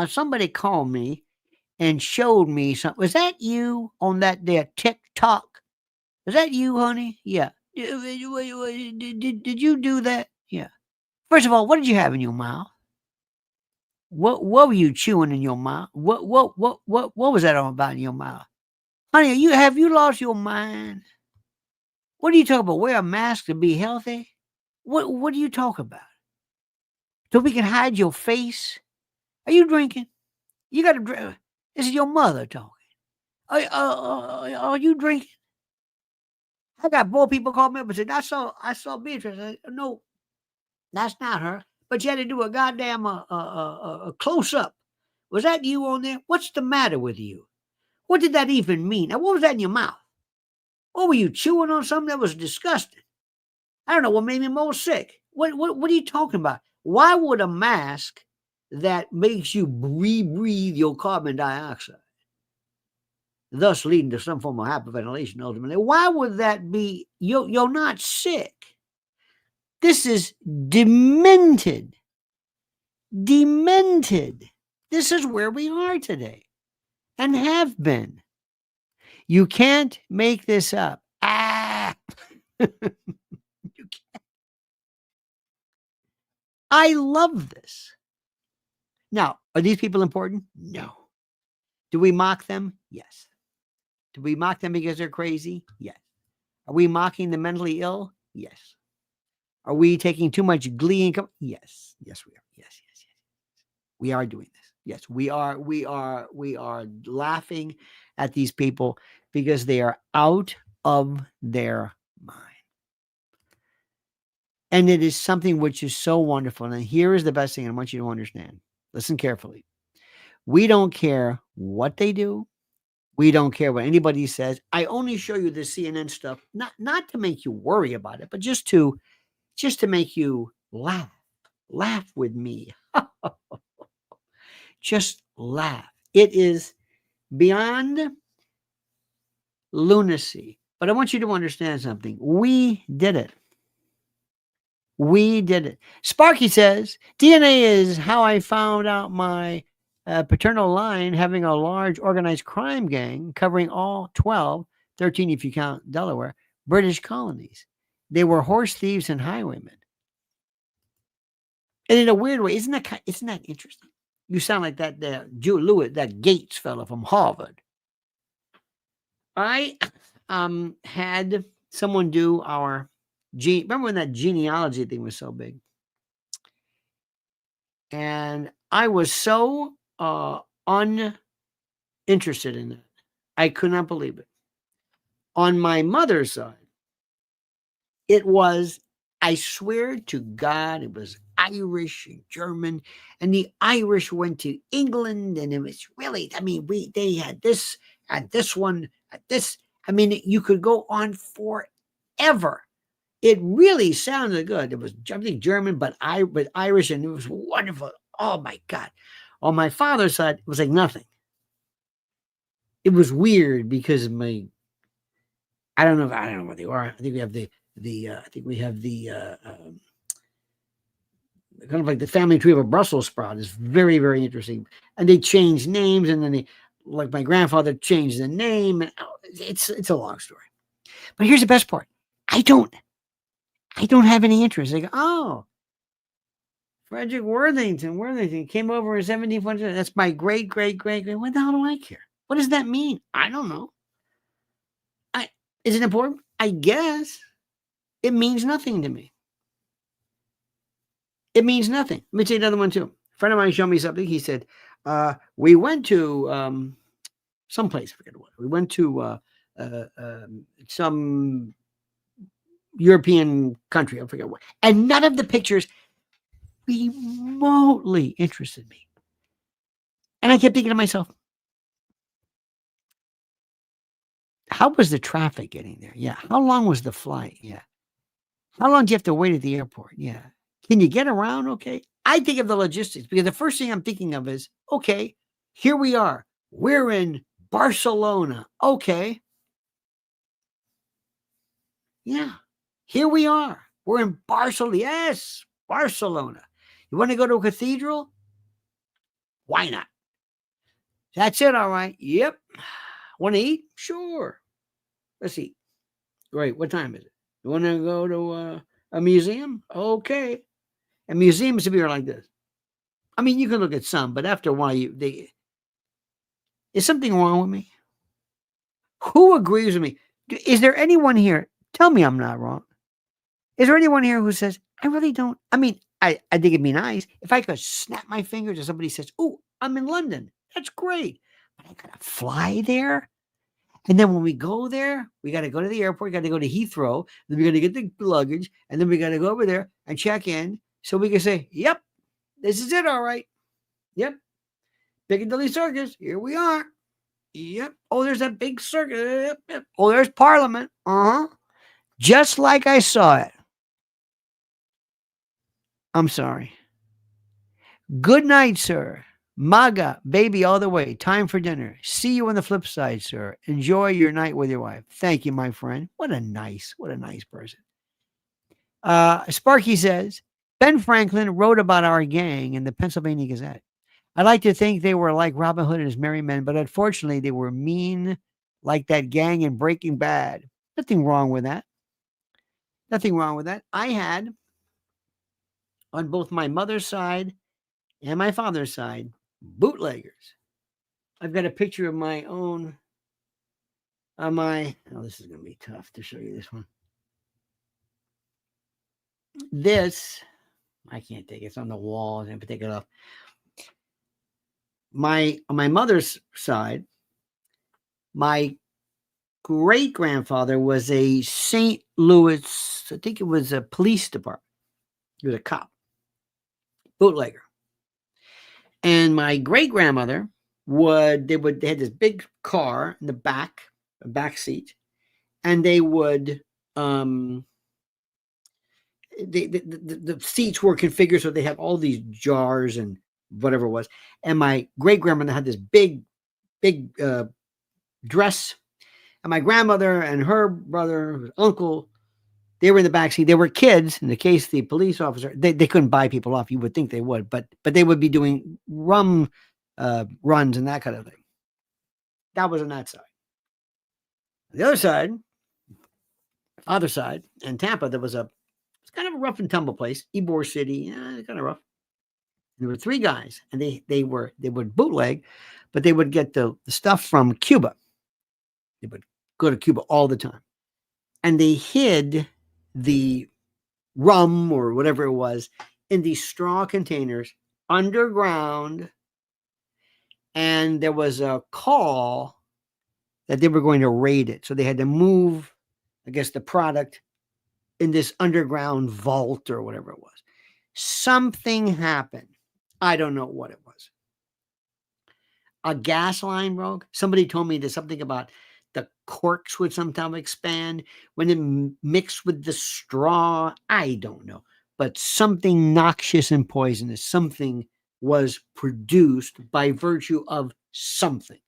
somebody called me and showed me something. Was that you on that there TikTok? Was that you, honey? Yeah. Did you do that? Yeah. First of all, what did you have in your mouth? What were you chewing in your mouth? What was that all about in your mouth? Honey, have you lost your mind? What are you talking about? Wear a mask to be healthy? What do you talk about? So we can hide your face? Are you drinking? You got to drink. This is your mother talking. Are you drinking? I got more people call me up and said, I saw Beatrice. I said, no, that's not her. But you had to do a goddamn a close-up. Was that you on there? What's the matter with you? What did that even mean? Now, what was that in your mouth? What were you chewing on something that was disgusting? I don't know what made me more sick. What are you talking about? Why would a mask that makes you breathe your carbon dioxide, thus leading to some form of hyperventilation ultimately, why would that be? You're not sick. This is demented. Demented. This is where we are today and have been. You can't make this up. You can't. I love this. Now, are these people important? No. Do we mock them? Yes. Do we mock them because they're crazy? Yes. Are we mocking the mentally ill? Yes. Are we taking too much glee and yes. Yes, we are. Yes. We are doing this. Yes, we are. We are laughing at these people because they are out of their mind. And it is something which is so wonderful. And here is the best thing I want you to understand. Listen carefully. We don't care what they do. We don't care what anybody says. I only show you the CNN stuff, not to make you worry about it, but just to make you laugh. Laugh with me. Just laugh. It is beyond lunacy. But I want you to understand something. We did it. We did it. Sparky says, DNA is how I found out my paternal line having a large organized crime gang covering all 12, 13 if you count Delaware, British colonies. They were horse thieves and highwaymen. And in a weird way, isn't that interesting? You sound like that that Gates fellow from Harvard. I had someone do our remember when that genealogy thing was so big? And I was so uninterested in it. I could not believe it. On my mother's side, it was, I swear to God, it was Irish and German, and the Irish went to England, and it was really, they had this and this one, this. You could go on forever. It really sounded good. It was, I think, German, but Irish, and it was wonderful. Oh my God. On my father's side, it was like nothing. It was weird because I don't know what they are. I think we have kind of like the family tree of a Brussels sprout is very, very interesting. And they changed names, and then like my grandfather changed the name, and it's a long story. But here's the best part. I don't have any interest. They go, oh, Frederick Worthington came over in 1700. That's my great. What the hell do I care? What does that mean? I don't know. Is it important? I guess. It means nothing to me. It means nothing. Let me say another one too. A friend of mine showed me something. He said, we went to someplace, I forget what. We went to some European country, I forget what. And none of the pictures remotely interested me. And I kept thinking to myself, how was the traffic getting there? Yeah. How long was the flight? Yeah. How long do you have to wait at the airport? Yeah. Can you get around? Okay. I think of the logistics because the first thing I'm thinking of is, okay, here we are. We're in Barcelona. Okay. Yeah. Here we are. We're in Barcelona. Yes. Barcelona. You want to go to a cathedral? Why not? That's it. All right. Yep. Want to eat? Sure. Let's eat. Great. What time is it? You want to go to a museum? Okay. And museums to be like this. I mean, you can look at some, but after a while, is something wrong with me? Who agrees with me? Is there anyone here? Tell me I'm not wrong. Is there anyone here who says, I really don't? I mean, I think it'd be nice if I could snap my fingers and somebody says, oh, I'm in London. That's great. But I got to fly there. And then when we go there, we got to go to the airport. We got to go to Heathrow. Then we got to get the luggage. And then we got to go over there and check in. So we can say, yep, this is it. All right. Yep. Piccadilly Circus. Here we are. Yep. Oh, there's that big circus. Yep, yep. Oh, there's Parliament. Just like I saw it. I'm sorry. Good night, sir. MAGA, baby, all the way. Time for dinner. See you on the flip side, sir. Enjoy your night with your wife. Thank you, my friend. What a nice person. Sparky says, Ben Franklin wrote about our gang in the Pennsylvania Gazette. I like to think they were like Robin Hood and his merry men, but unfortunately they were mean like that gang in Breaking Bad. Nothing wrong with that. Nothing wrong with that. I had, on both my mother's side and my father's side, bootleggers. I've got a picture of my own on my, oh, this is going to be tough to show you this one. This, I can't take it. It's on the wall. I have to take it off. On my mother's side, my great-grandfather was a St. Louis, I think it was a police department. He was a cop, bootlegger. And my great-grandmother they had this big car in the back seat, and they would the seats were configured so they had all these jars and whatever it was. And my great-grandmother had this big dress, and my grandmother and her brother, uncle, they were in the backseat. They were kids. In the case the police officer, they couldn't buy people off. You would think they would, but they would be doing rum runs and that kind of thing. That was on that side. On the other side, other side, in Tampa, it's kind of a rough and tumble place. Ybor City, kind of rough. There were three guys, and they would bootleg, but they would get the stuff from Cuba. They would go to Cuba all the time, and they hid the rum or whatever it was in these straw containers underground. And there was a call that they were going to raid it, so they had to move, I guess, the product in this underground vault or whatever it was. Something happened. I don't know what it was. A gas line broke. Somebody told me there's something about the corks would sometimes expand when it mixed with the straw. I don't know, but something noxious and poisonous, something was produced by virtue of something.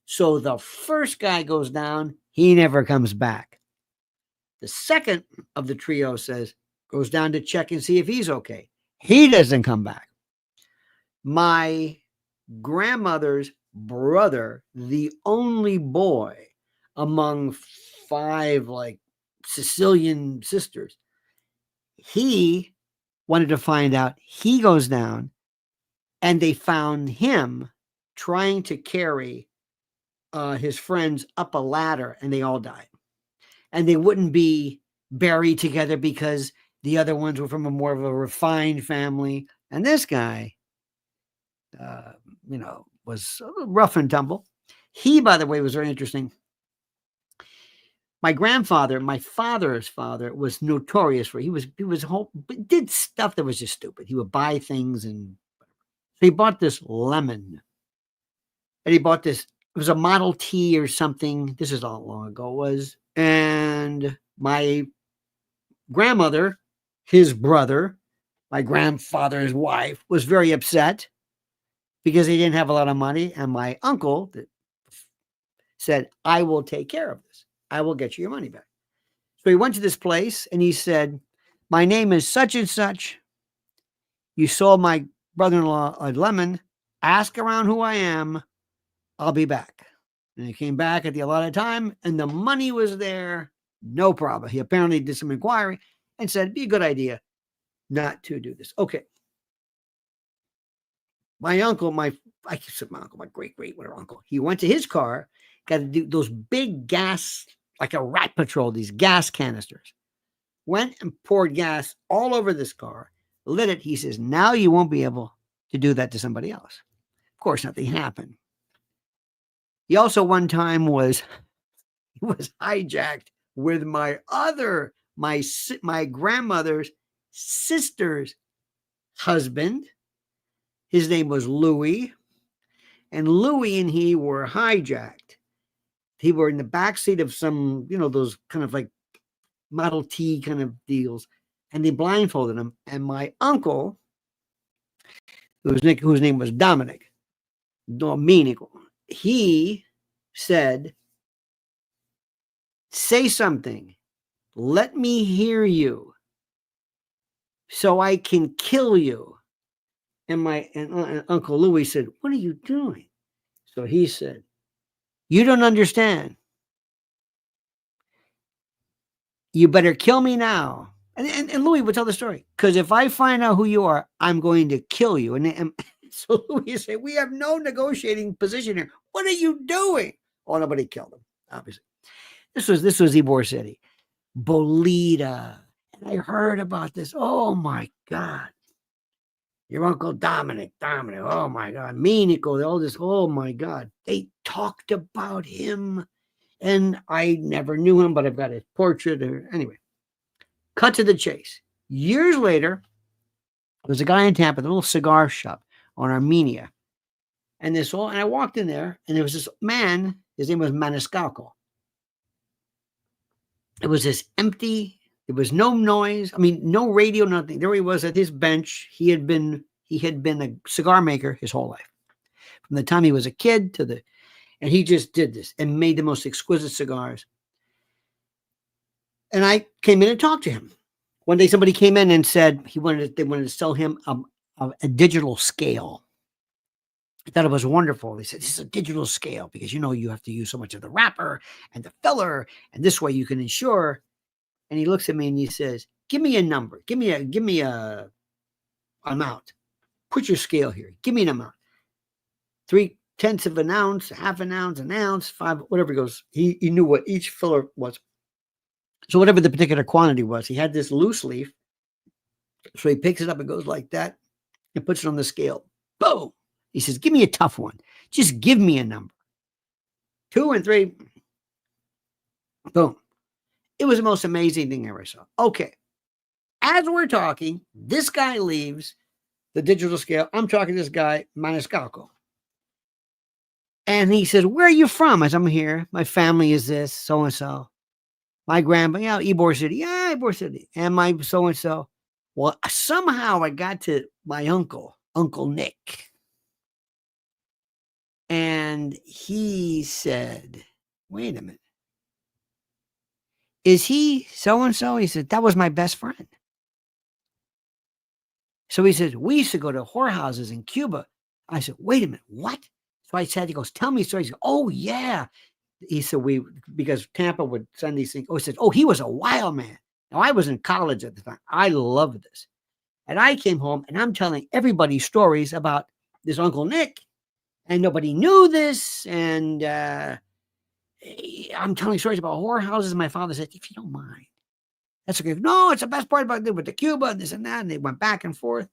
So the first guy goes down, he never comes back. The second of the trio goes down to check and see if he's okay. He doesn't come back. My grandmother's brother, the only boy among 5 like Sicilian sisters, he wanted to find out. He goes down, and they found him trying to carry his friends up a ladder, and they all died. And they wouldn't be buried together because the other ones were from a more of a refined family. And this guy, was rough and tumble. He, by the way, was very interesting. My grandfather, my father's father, was notorious for, he did stuff that was just stupid. He would buy things, and so he bought this lemon. And he bought this, it was a Model T or something. This is how long ago it was. And my grandmother, his brother, my grandfather's wife, was very upset because he didn't have a lot of money. And my uncle said, I will take care of this. I will get you your money back. So he went to this place and he said, my name is such and such. You sold my brother-in-law a lemon. Ask around who I am. I'll be back. And he came back at the allotted time and the money was there. No problem. He apparently did some inquiry and said, it'd be a good idea not to do this. Okay. My uncle, my great whatever uncle, he went to his car, got to do those big gas, like a rat patrol, these gas canisters. Went and poured gas all over this car, lit it. He says, now you won't be able to do that to somebody else. Of course, nothing happened. He also one time was hijacked with my grandmother's sister's husband. His name was Louis, and Louis and he were hijacked. He were in the backseat of some, those kind of like Model T kind of deals, and they blindfolded him. And my uncle, whose name was Domenico, he said, say something. Let me hear you so I can kill you. And my Uncle Louis said, what are you doing? So he said, you don't understand. You better kill me now. And Louis would tell the story. Because if I find out who you are, I'm going to kill you. And so Louis said, we have no negotiating position here. What are you doing? Oh, nobody killed him, obviously. This was Ybor City. Bolita. And I heard about this. Oh, my God. Your Uncle Dominic, oh my God, Minico, all this, oh my God. They talked about him, and I never knew him, but I've got his portrait. Anyway, cut to the chase. Years later, there was a guy in Tampa, a little cigar shop on Armenia. And I walked in there, and there was this man, his name was Maniscalco. It was this empty. There was no noise. I mean, no radio, nothing. There he was at his bench. He had been a cigar maker his whole life. From the time he was a kid and he just did this and made the most exquisite cigars. And I came in and talked to him. One day somebody came in and said they wanted to sell him a digital scale. I thought it was wonderful. They said, this is a digital scale because, you have to use so much of the wrapper and the filler, and this way you can ensure. And he looks at me and he says, give me a number. Give me a amount. Put your scale here. Give me an amount. 3/10 of an ounce, half an ounce, 5, whatever it goes. He knew what each filler was. So whatever the particular quantity was, he had this loose leaf. So he picks it up and goes like that and puts it on the scale. Boom. He says, give me a tough one. Just give me a number. 2 and 3. Boom. It was the most amazing thing I ever saw. Okay. As we're talking, this guy leaves the digital scale. I'm talking to this guy, Maniscalco. And he says, where are you from? I said, I'm here. My family is this, so-and-so. My grandpa, yeah, Ybor City. Yeah, Ybor City. And my so-and-so. Well, somehow I got to my uncle, Uncle Nick. And he said, wait a minute. Is he so-and-so? He said, that was my best friend. So he says, we used to go to whorehouses in Cuba. I said, wait a minute, what? So I said, he goes, tell me stories. He goes, oh, yeah. He said, because Tampa would send these things. Oh, he said, oh, he was a wild man. Now, I was in college at the time. I loved this. And I came home and I'm telling everybody stories about this Uncle Nick. And nobody knew this. And I'm telling stories about whorehouses. My father said, if you don't mind, that's okay. No, it's the best part about it with the Cuba and this and that. And they went back and forth.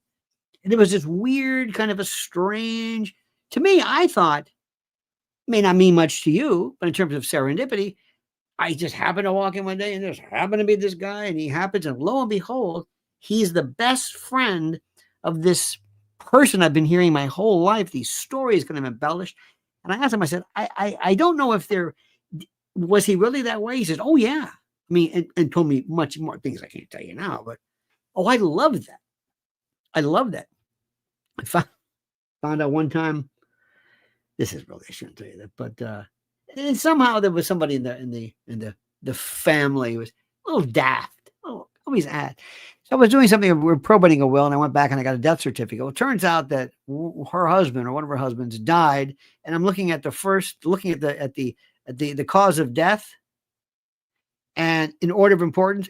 And it was this weird kind of a strange, to me, I thought, may not mean much to you, but in terms of serendipity, I just happened to walk in one day and there's happened to be this guy and he happens, and lo and behold, he's the best friend of this person I've been hearing my whole life, these stories kind of embellished. And I asked him, I said, I don't know if was he really that way? He said, oh yeah. I mean, and told me much more things I can't tell you now, but I love that. I love that. I found out one time, this is really, I shouldn't tell you that, but and somehow there was somebody in the family who was a little daft, always at. So I was doing something, we were probating a will, and I went back and I got a death certificate. Well, it turns out that her husband or one of her husbands died, and I'm looking at the cause of death, and in order of importance,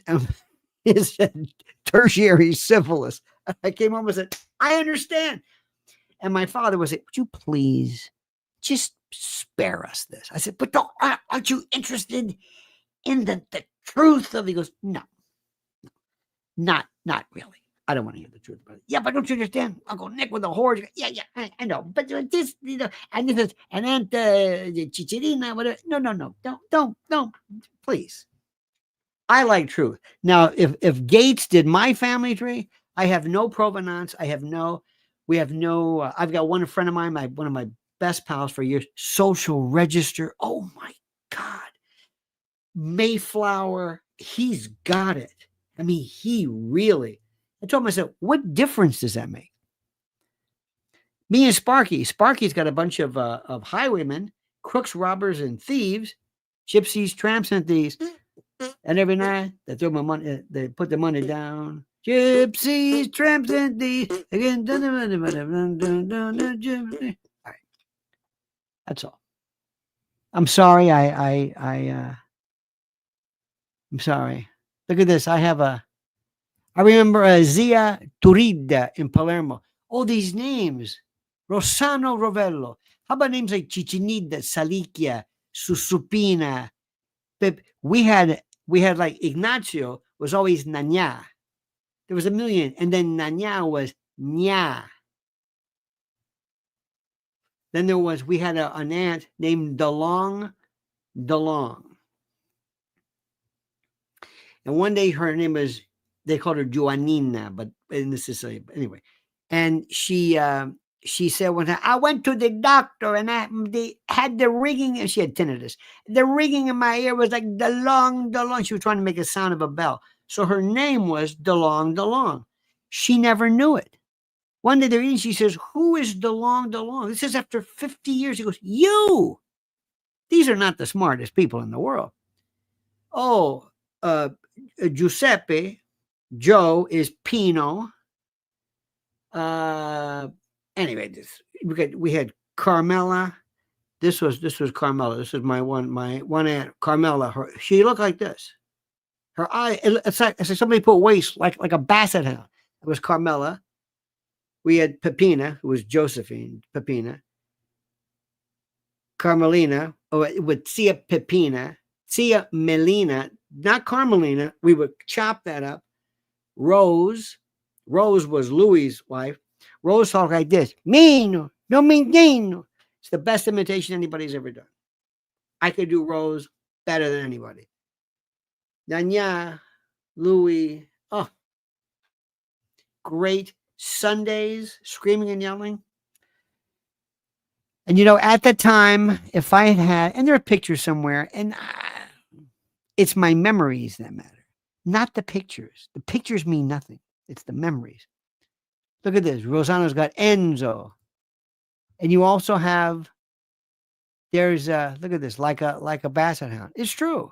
it said tertiary syphilis. I came home and said, I understand. And my father was like, would you please just spare us this? I said, but aren't you interested in the truth of it? He goes, no, not really. I don't want to hear the truth about it. Yeah, but don't you understand? Uncle Nick with the horse. Yeah, I know. But this, and this is, and then Chicharina, whatever. No. Don't, please. I like truth. Now, if Gates did my family tree, I have no provenance. I've got one friend of mine, one of my best pals for years, social register. Oh my God. Mayflower. He's got it. I mean, I told myself, what difference does that make? Me and Sparky's got a bunch of highwaymen, crooks, robbers, and thieves, gypsies, tramps, and thieves. And every night they throw my money, they put the money down. Gypsies, tramps, and thieves. Again, all right. That's all. I'm sorry. I'm sorry. Look at this. I remember Zia Turida in Palermo. All these names. Rossano Rovello. How about names like Ciccinida, Salikia, Susupina? We had like Ignacio was always Nanya. There was a million. And then Nanya was Nya. Then we had an aunt named DeLong. And one day her name was, they called her Joanina, but in the Sicily, anyway. And she said one time, I went to the doctor and they had the ringing, and she had tinnitus. The ringing in my ear was like DeLong. She was trying to make a sound of a bell. So her name was DeLong. She never knew it. One day they're eating, she says, who is DeLong? This is after 50 years. He goes, you. These are not the smartest people in the world. Oh, Giuseppe, Joe is Pino. Anyway, we had Carmela. This was Carmela. This is my one aunt, Carmela. She looked like this. Her eye, it's like somebody put waist like a basset hound. It was Carmela. We had Pepina, who was Josephine Pepina. Carmelina, with Tia Pepina, Tia Melina, not Carmelina. We would chop that up. Rose was Louis's wife. Rose talked like this. Mino, no mentino. It's the best imitation anybody's ever done. I could do Rose better than anybody. Danya, Louis, great. Sundays, screaming and yelling. And, at the time, if I had, and there are pictures somewhere, and it's my memories that matter, not the pictures. The pictures mean nothing. It's the memories. Look at this. Rosanna's got Enzo. And you also have, there's, look at this, like a basset hound. It's true.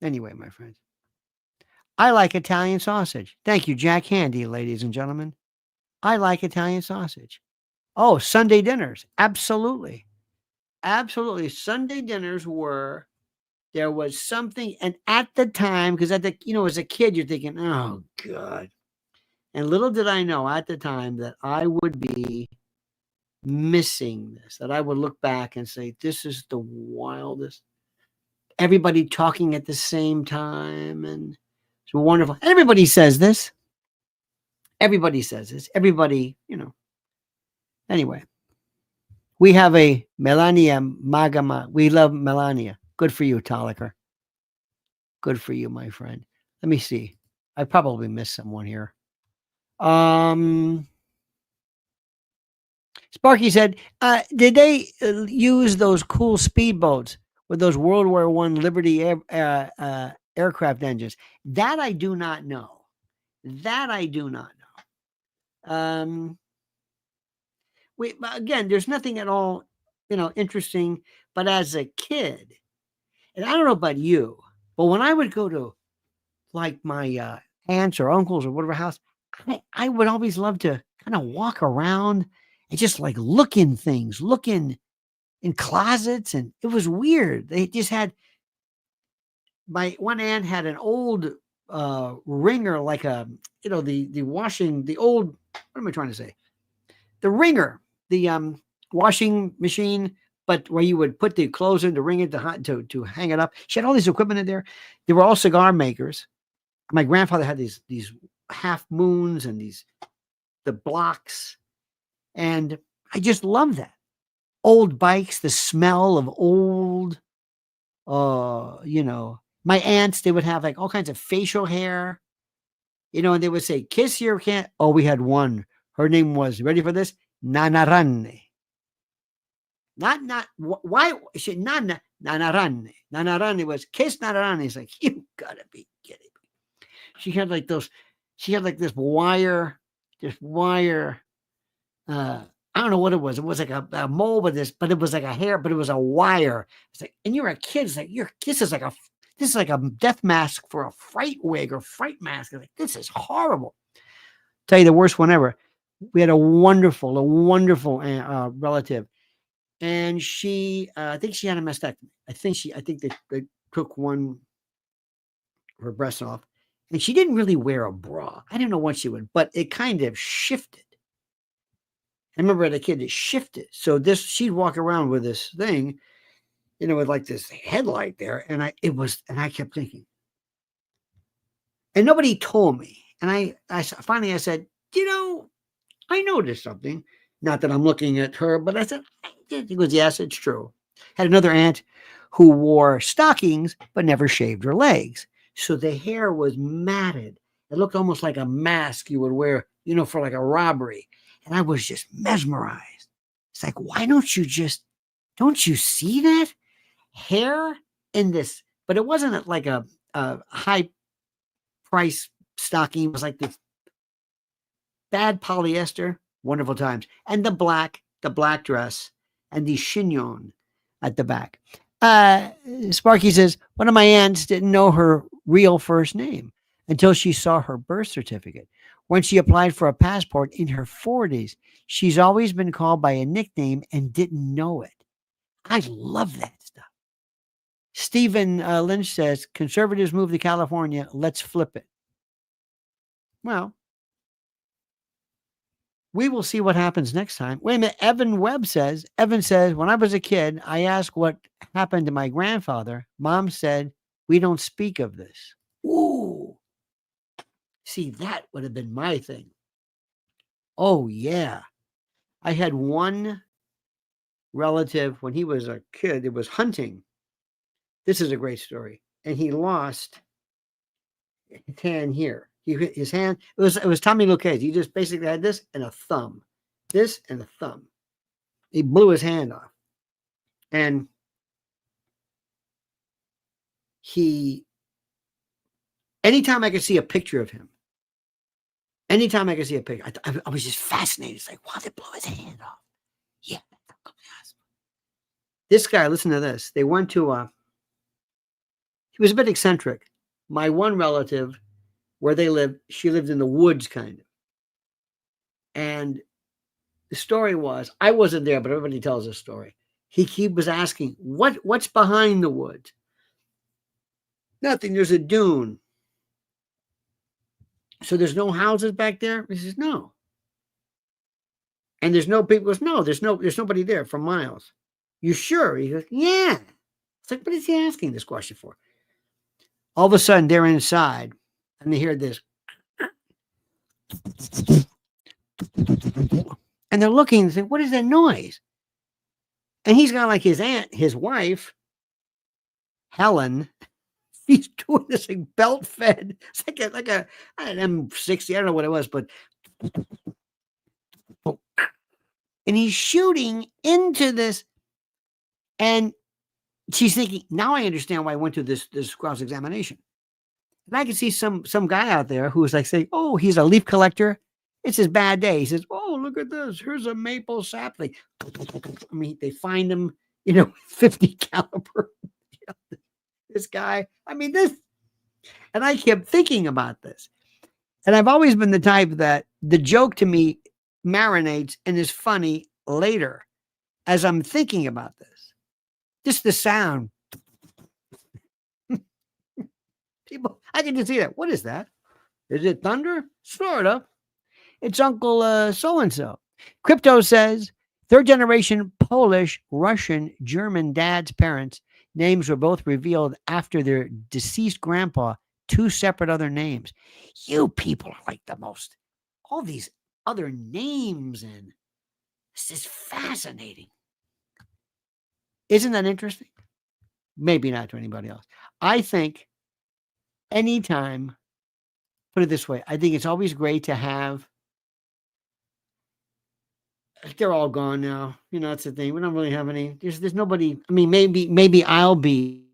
Anyway, my friends, I like Italian sausage. Thank you, Jack Handy, ladies and gentlemen. I like Italian sausage. Oh, Sunday dinners. Absolutely. Absolutely. Sunday dinners there was something, and at the time, because as a kid, you're thinking, oh, God. And little did I know at the time that I would be missing this, that I would look back and say, this is the wildest. Everybody talking at the same time, and it's wonderful. And everybody says this. Everybody says this. Everybody, Anyway, we have a Melania Magama. We love Melania. Good for you, Toliker. Good for you, my friend. Let me see. I probably missed someone here. Sparky said, did they use those cool speedboats with those World War I Liberty aircraft engines? That I do not know. Again, there's nothing at all, interesting. But as a kid, and I don't know about you, but when I would go to like my aunts or uncles or whatever house, I would always love to kind of walk around and just like look in things, look in closets, and it was weird. They just had, my one aunt had an old wringer, like the washing, the old, what am I trying to say? The wringer, the washing machine, but where you would put the clothes in to wring it to hang it up. She had all this equipment in there. They were all cigar makers. My grandfather had these half moons and the blocks, and I just love that. Old bikes, the smell of old, my aunts, they would have like all kinds of facial hair, and they would say, kiss your cat. Oh, we had one. Her name was, ready for this? Nanaranne. Why? Nanaranne. Nanaranne was, kiss Nanaranne. It's like, you gotta be kidding me. She had like this wire, I don't know what it was. It was like a mole with this, but it was like a hair, but it was a wire. It's like, and you're a kid. It's like, this is like a death mask for a fright wig or fright mask. It's like, this is horrible. Tell you the worst one ever. We had a wonderful relative, and she, I think she had a mastectomy. I think they took her breasts off, and she didn't really wear a bra. I didn't know what she would, but it kind of shifted. I remember as a kid, it shifted. So she'd walk around with this thing, with like this headlight there. And I kept thinking, and nobody told me. And I finally said, I noticed something. Not that I'm looking at her, but I said, he goes, yes, it's true. Had another aunt who wore stockings, but never shaved her legs. So the hair was matted. It looked almost like a mask you would wear, for like a robbery. And I was just mesmerized. It's like, why don't you see that hair in this? But it wasn't like a high price stocking. It was like this bad polyester, wonderful times. And the black dress and the chignon at the back. Sparky says, one of my aunts didn't know her real first name until she saw her birth certificate. When she applied for a passport in her 40s, she's always been called by a nickname and didn't know it. I love that stuff. Stephen Lynch says, conservatives move to California. Let's flip it. Well, we will see what happens next time. Wait a minute. Evan says, when I was a kid, I asked what happened to my grandfather. Mom said, we don't speak of this. Ooh. See, that would have been my thing. Oh, yeah. I had one relative when he was a kid. It was hunting. This is a great story. And he lost his hand here. His hand, it was Tommy Lucchese. He just basically had this and a thumb. this and a thumb. He blew his hand off. And anytime I could see a picture of him, I was just fascinated. It's like, wow, they blew his hand off. Yeah. This guy, listen to this. They went to, he was a bit eccentric. My one relative, where they lived, she lived in the woods kind of. And the story was, I wasn't there, but everybody tells this story. He was asking, what's behind the woods? Nothing, there's a dune. So there's no houses back there? He says, no. And there's no people. He goes, no, there's nobody there for miles. You sure? He goes, yeah. It's like, what is he asking this question for? All of a sudden, they're inside, and they hear this. And they're looking and say, what is that noise? And he's got like his wife, Helen. He's doing this like belt fed. It's like an M60. I don't know what it was, but and he's shooting into this. And she's thinking, now I understand why I went to this cross-examination. And I can see some guy out there who was like saying, oh, he's a leaf collector. It's his bad day. He says, oh, look at this. Here's a maple sapling. I mean, they find him, 50 caliber. This guy, and I kept thinking about this. And I've always been the type that the joke to me marinates and is funny later as I'm thinking about this. Just the sound. People, I can just see that. What is that? Is it thunder? Sort of. It's Uncle so-and-so. Crypto says, third generation Polish, Russian, German dad's parents. Names were both revealed after their deceased grandpa, two separate other names. You people are like the most. All these other names, and this is fascinating. Isn't that interesting? Maybe not to anybody else. I think anytime, put it this way, I think it's always great to have. They're all gone now. That's the thing. We don't really have any. There's nobody. I mean, maybe I'll be